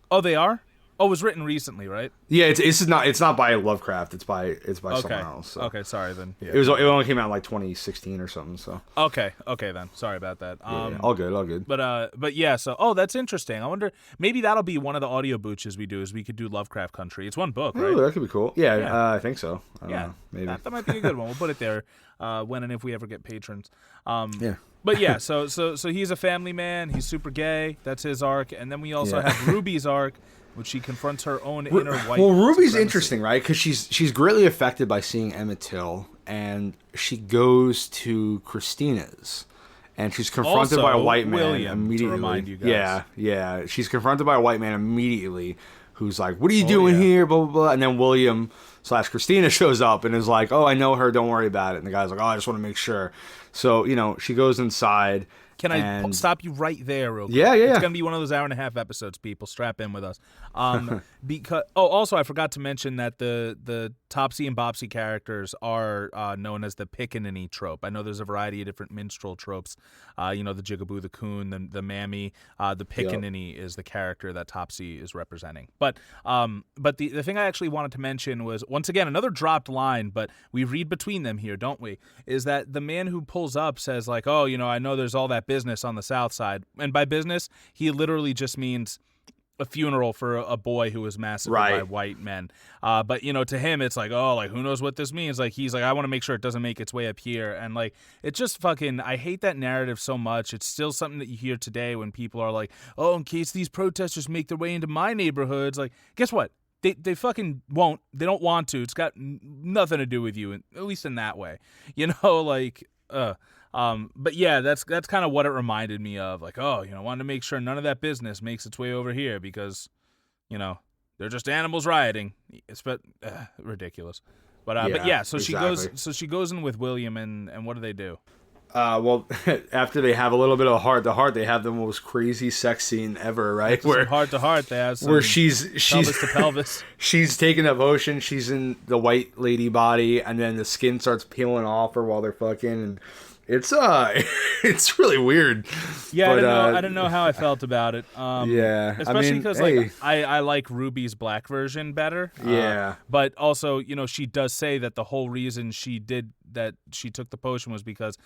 Oh, they are? Oh, it was written recently, right? Yeah, it's not by Lovecraft. It's by someone else. So. Okay, sorry then. Yeah. It only came out in like 2016 or something. So okay then. Sorry about that. All good. But yeah. So that's interesting. I wonder, maybe that'll be one of the audio booches we do. Is we could do Lovecraft Country. It's one book, right? Ooh, that could be cool. Yeah. I think so. I don't know. Maybe that might be a good one. We'll put it there when and if we ever get patrons. Yeah. But yeah, so he's a family man. He's super gay. That's his arc, and then we also have Ruby's arc, which she confronts her own inner white. Well, Ruby's supremacy. interesting, right? Because she's greatly affected by seeing Emmet Till, and she goes to Christina's, and she's confronted by a white man immediately. To remind you guys. Yeah. She's confronted by a white man immediately, who's like, "What are you doing here?" Blah blah blah. And then William / Christina shows up and is like, "Oh, I know her. Don't worry about it." And the guy's like, "Oh, I just want to make sure." So she goes inside, Can I And stop you right there real quick? Yeah. It's going to be one of those 1.5-hour episodes, people. Strap in with us. Because also, I forgot to mention that the Topsy and Bopsy characters are known as the pickaninny trope. I know there's a variety of different minstrel tropes. The Jigaboo, the Coon, the Mammy. The pickaninny is the character that Topsy is representing. But the thing I actually wanted to mention was, once again, another dropped line, but we read between them here, don't we? Is that the man who pulls up says, like, oh, I know there's all that business on the South Side. And by business, he literally just means a funeral for a boy who was massacred by white men. But, to him, it's like, oh, like, who knows what this means? Like, he's like, I want to make sure it doesn't make its way up here. And, like, it just fucking, I hate that narrative so much. It's still something that you hear today when people are like, oh, in case these protesters make their way into my neighborhoods. Like, guess what? They fucking won't. They don't want to. It's got nothing to do with you, at least in that way. But yeah, that's kind of what it reminded me of. Like, oh, wanted to make sure none of that business makes its way over here because, they're just animals rioting. It's ridiculous. But yeah, so exactly. she goes in with William, and what do? Well, after they have a little bit of heart-to-heart, they have the most crazy sex scene ever, right? Where heart-to-heart, they have some where she's pelvis to pelvis. She's taking a potion. She's in the white lady body, and then the skin starts peeling off her while they're fucking. And it's it's really weird. Yeah, but, I don't know how I felt about it. Yeah, especially because I like Ruby's black version better. Yeah, but also she does say that the whole reason she took the potion was because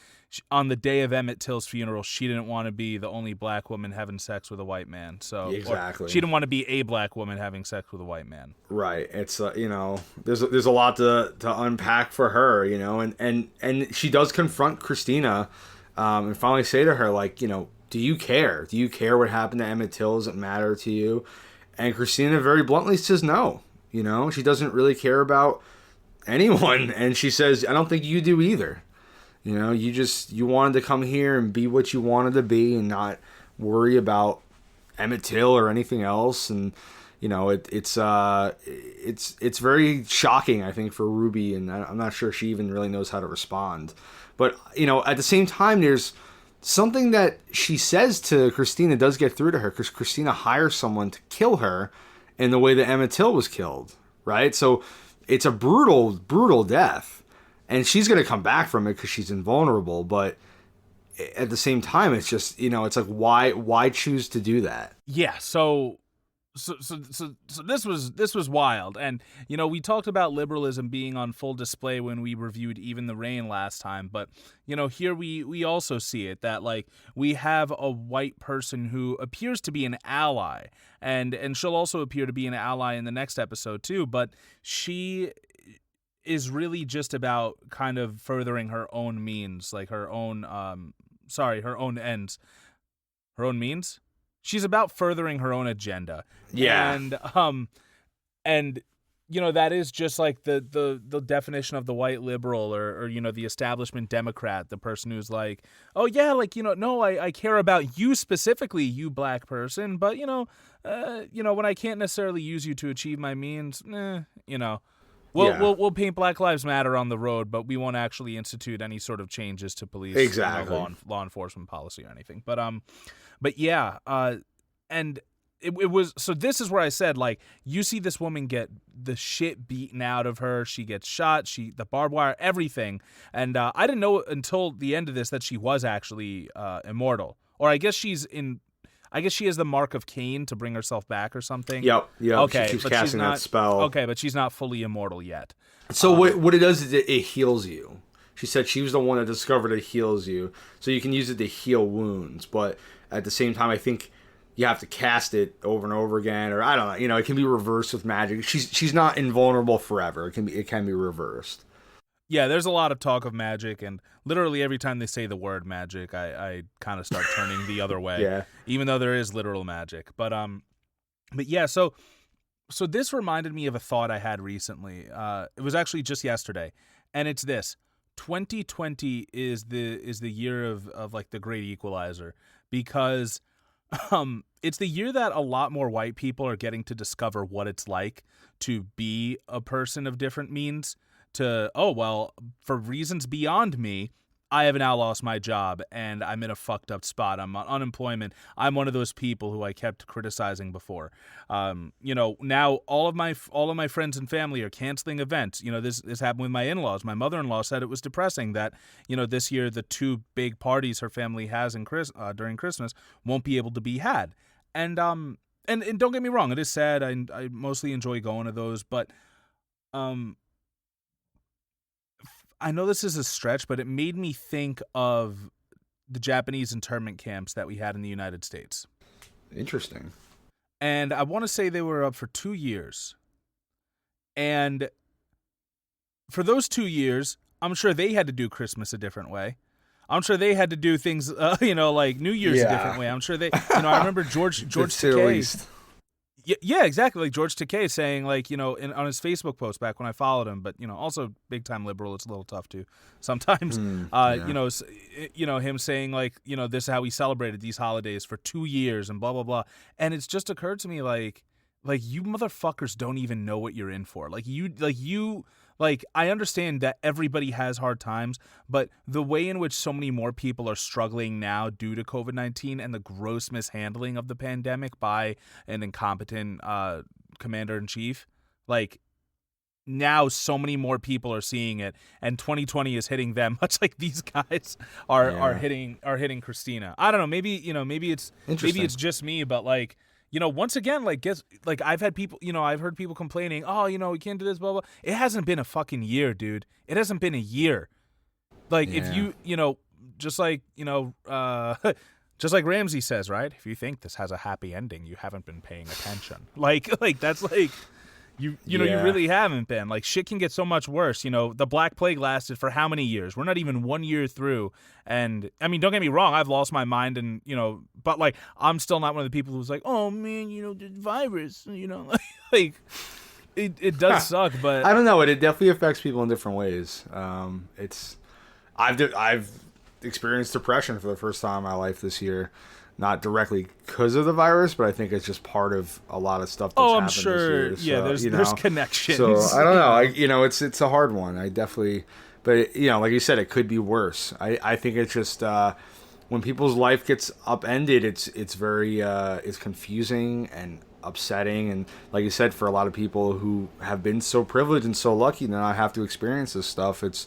on the day of Emmet Till's funeral, she didn't want to be the only black woman having sex with a white man. So exactly, she didn't want to be a black woman having sex with a white man. Right. It's there's a lot to unpack for her, and she does confront Christina, and finally say to her, like, do you care? Do you care what happened to Emmet Till? Does it matter to you? And Christina very bluntly says no. She doesn't really care about anyone, and she says, I don't think you do either. You wanted to come here and be what you wanted to be and not worry about Emmet Till or anything else. And it's very shocking, I think, for Ruby, and I'm not sure she even really knows how to respond. But at the same time, there's something that she says to Christina does get through to her, because Christina hires someone to kill her in the way that Emmet Till was killed, right? So it's a brutal death, and she's going to come back from it because she's invulnerable. But at the same time, it's just, it's like, why choose to do that? Yeah. So this was wild. And, we talked about liberalism being on full display when we reviewed Even the Rain last time. But, here we also see it, that, like, we have a white person who appears to be an ally, and she'll also appear to be an ally in the next episode too. But she is really just about kind of furthering her own means, like her own ends. Her own means? She's about furthering her own agenda. Yeah. And that is just like the definition of the white liberal or the establishment Democrat, the person who's like, oh yeah, like, no, I care about you specifically, you black person, but when I can't necessarily use you to achieve my means, We'll paint Black Lives Matter on the road, but we won't actually institute any sort of changes to police, law enforcement policy or anything. But yeah, and it was, so this is where I said, like, you see this woman get the shit beaten out of her. She gets shot. The barbed wire, everything. And I didn't know until the end of this that she was actually immortal, or I guess she has the mark of Cain to bring herself back or something. Yep. Okay, she keeps casting that spell. Okay, but she's not fully immortal yet. So what it does is it heals you. She said she was the one that discovered it heals you. So you can use it to heal wounds. But at the same time, I think you have to cast it over and over again. Or I don't know. It can be reversed with magic. She's not invulnerable forever. It can be reversed. Yeah, there's a lot of talk of magic, and literally every time they say the word magic, I kind of start turning the other way. Yeah. Even though there is literal magic. But yeah, so this reminded me of a thought I had recently. It was actually just yesterday, and it's this: 2020 is the year of like the great equalizer, because it's the year that a lot more white people are getting to discover what it's like to be a person of different means. For reasons beyond me, I have now lost my job and I'm in a fucked up spot. I'm on unemployment. I'm one of those people who I kept criticizing before. Now all of my friends and family are canceling events. This happened with my in-laws. My mother-in-law said it was depressing that, this year the two big parties her family has during Christmas won't be able to be had. And don't get me wrong, it is sad. I mostly enjoy going to those, but I know this is a stretch, but it made me think of the Japanese internment camps that we had in the United States. Interesting. And I want to say they were up for 2 years. And for those 2 years, I'm sure they had to do Christmas a different way. I'm sure they had to do things, like New Year's a different way. I'm sure they, I remember George Takei. Yeah, exactly. Like George Takei saying, on his Facebook post back when I followed him, but also big time liberal. It's a little tough to sometimes. Him saying this is how we celebrated these holidays for 2 years and blah blah blah. And it's just occurred to me like you motherfuckers don't even know what you're in for. I understand that everybody has hard times, but the way in which so many more people are struggling now due to COVID-19 and the gross mishandling of the pandemic by an incompetent commander-in-chief, now so many more people are seeing it, and 2020 is hitting them, much like these guys are hitting Christina. I don't know. Maybe it's just me, but once again, I've had people, I've heard people complaining, we can't do this, blah, blah. It hasn't been a fucking year, dude. It hasn't been a year. If you, just like Ramsey says, right? If you think this has a happy ending, you haven't been paying attention. That's you really haven't been. Shit can get so much worse. The Black Plague lasted for how many years? We're not even 1 year through. And, I mean, don't get me wrong. I've lost my mind and, but, I'm still not one of the people who's like, oh, man, the virus, it does suck, but. I don't know. It definitely affects people in different ways. I've experienced depression for the first time in my life this year. Not directly because of the virus, but I think it's just part of a lot of stuff that's happened I'm sure. this year. So, there's connections. So I don't know. It's a hard one. I definitely, but like you said, it could be worse. I think it's just when people's life gets upended, it's very it's confusing and upsetting, and like you said, for a lot of people who have been so privileged and so lucky to not have to experience this stuff, it's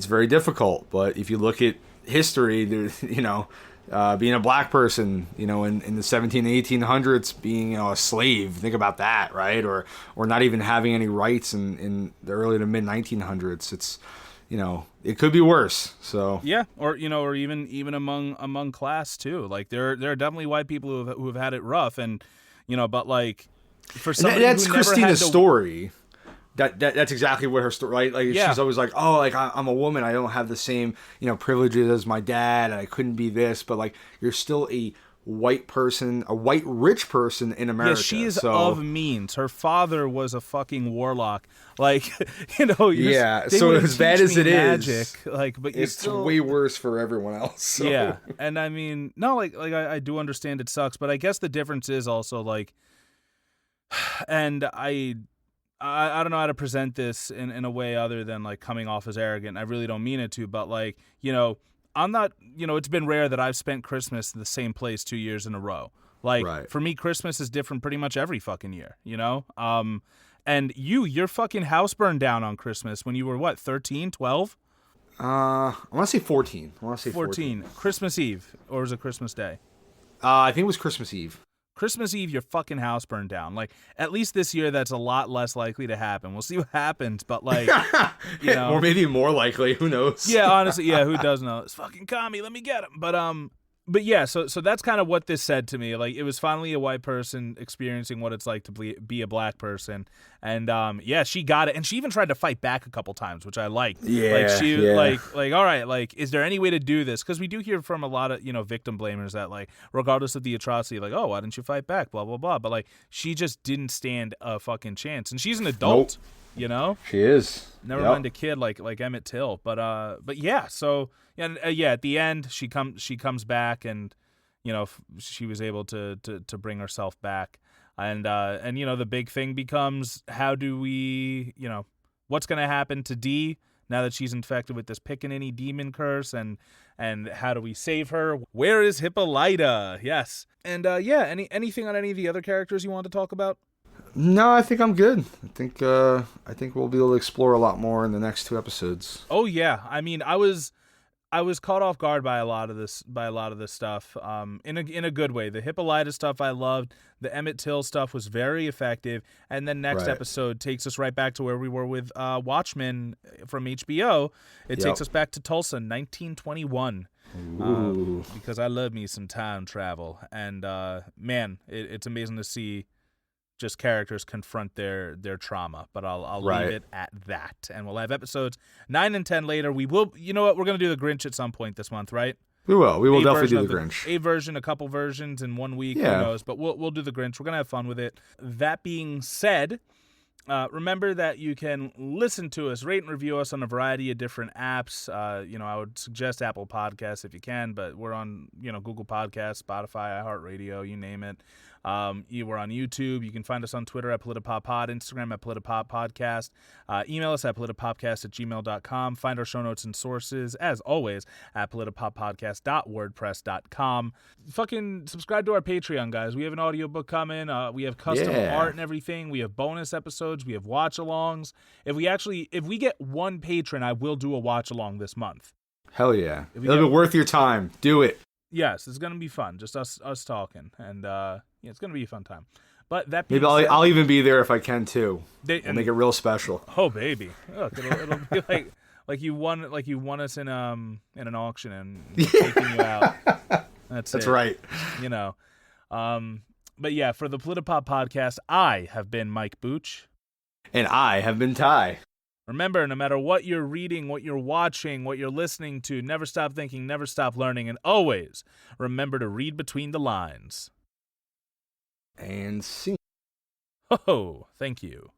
very difficult. But if you look at history, being a black person, in the 1700s, 1800s, being a slave, think about that, right? Or not even having any rights in the early to mid 1900s. It's, it could be worse. So yeah, or even among class too. There are definitely white people who have had it rough, and but for somebody that's who Christina's never had story. That's exactly what her story, right? Yeah. She's always like, I'm a woman, I don't have the same, privileges as my dad, and I couldn't be this, but you're still a white person, a white rich person in America. Yeah, she is of means. Her father was a fucking warlock. So as bad as it is, but it's still way worse for everyone else. So. Yeah, and I mean, no, I do understand it sucks, but I guess the difference is also and I don't know how to present this in a way other than coming off as arrogant. I really don't mean it to, but I'm not, it's been rare that I've spent Christmas in the same place 2 years in a row. Right. For me, Christmas is different pretty much every fucking year, and your fucking house burned down on Christmas when you were what, 13, 12? I want to say 14. 14. Christmas Eve, or was it Christmas Day? I think it was Christmas Eve. Christmas Eve, your fucking house burned down. At least this year, that's a lot less likely to happen. We'll see what happens, but or maybe more likely. Who knows? Yeah, honestly, yeah, who does know? It's fucking commie. Let me get him. But yeah, so that's kind of what this said to me. It was finally a white person experiencing what it's like to be a black person, and she got it, and she even tried to fight back a couple times, which I liked. Yeah, all right, is there any way to do this? Because we do hear from a lot of victim blamers that regardless of the atrocity, oh, why didn't you fight back? Blah blah blah. But she just didn't stand a fucking chance, and she's an adult. Nope. She is. Never mind a kid like Emmet Till, but yeah. So at the end she comes back, and she was able to bring herself back, and the big thing becomes, how do we what's going to happen to Dee now that she's infected with this Pickaninny demon curse, and how do we save her? Where is Hippolyta? Yes. And anything on any of the other characters you want to talk about? No, I think I'm good. I think we'll be able to explore a lot more in the next 2 episodes. Oh yeah, I mean, I was caught off guard by a lot of this stuff. In a good way. The Hippolyta stuff I loved. The Emmet Till stuff was very effective. And then next episode takes us right back to where we were with Watchmen from HBO. It takes us back to Tulsa, 1921. Because I love me some time travel. And man, it's amazing to see just characters confront their trauma, but I'll leave it at that. And we'll have episodes 9 and 10 later. We will, you know what, we're going to do the Grinch at some point this month, right? We will definitely do the Grinch. A version, a couple versions in 1 week, who knows, but we'll do the Grinch. We're going to have fun with it. That being said, remember that you can listen to us, rate and review us on a variety of different apps. I would suggest Apple Podcasts if you can, but we're on, Google Podcasts, Spotify, iHeartRadio, you name it. We're on YouTube. You can find us on Twitter at PolitiPopPod, Instagram at PolitiPopPodcast. Email us at politipopcast@gmail.com. Find our show notes and sources, as always, at politipoppodcast.wordpress.com. Fucking subscribe to our Patreon, guys. We have an audiobook coming. We have custom art and everything. We have bonus episodes. We have watch-alongs. If we get 1 patron, I will do a watch-along this month. Hell yeah. It'll be worth your time. Do it. Yes, it's going to be fun. Just us talking. And it's going to be a fun time. But that being maybe said, I'll even be there if I can too. We'll make it real special. Oh baby. Look, it'll be like you won us in an auction and taking you out. That's it. Right. But yeah, for the Politipop podcast, I have been Mike Booch. And I have been Ty. Remember, no matter what you're reading, what you're watching, what you're listening to, never stop thinking, never stop learning, and always remember to read between the lines. And see. Oh, thank you.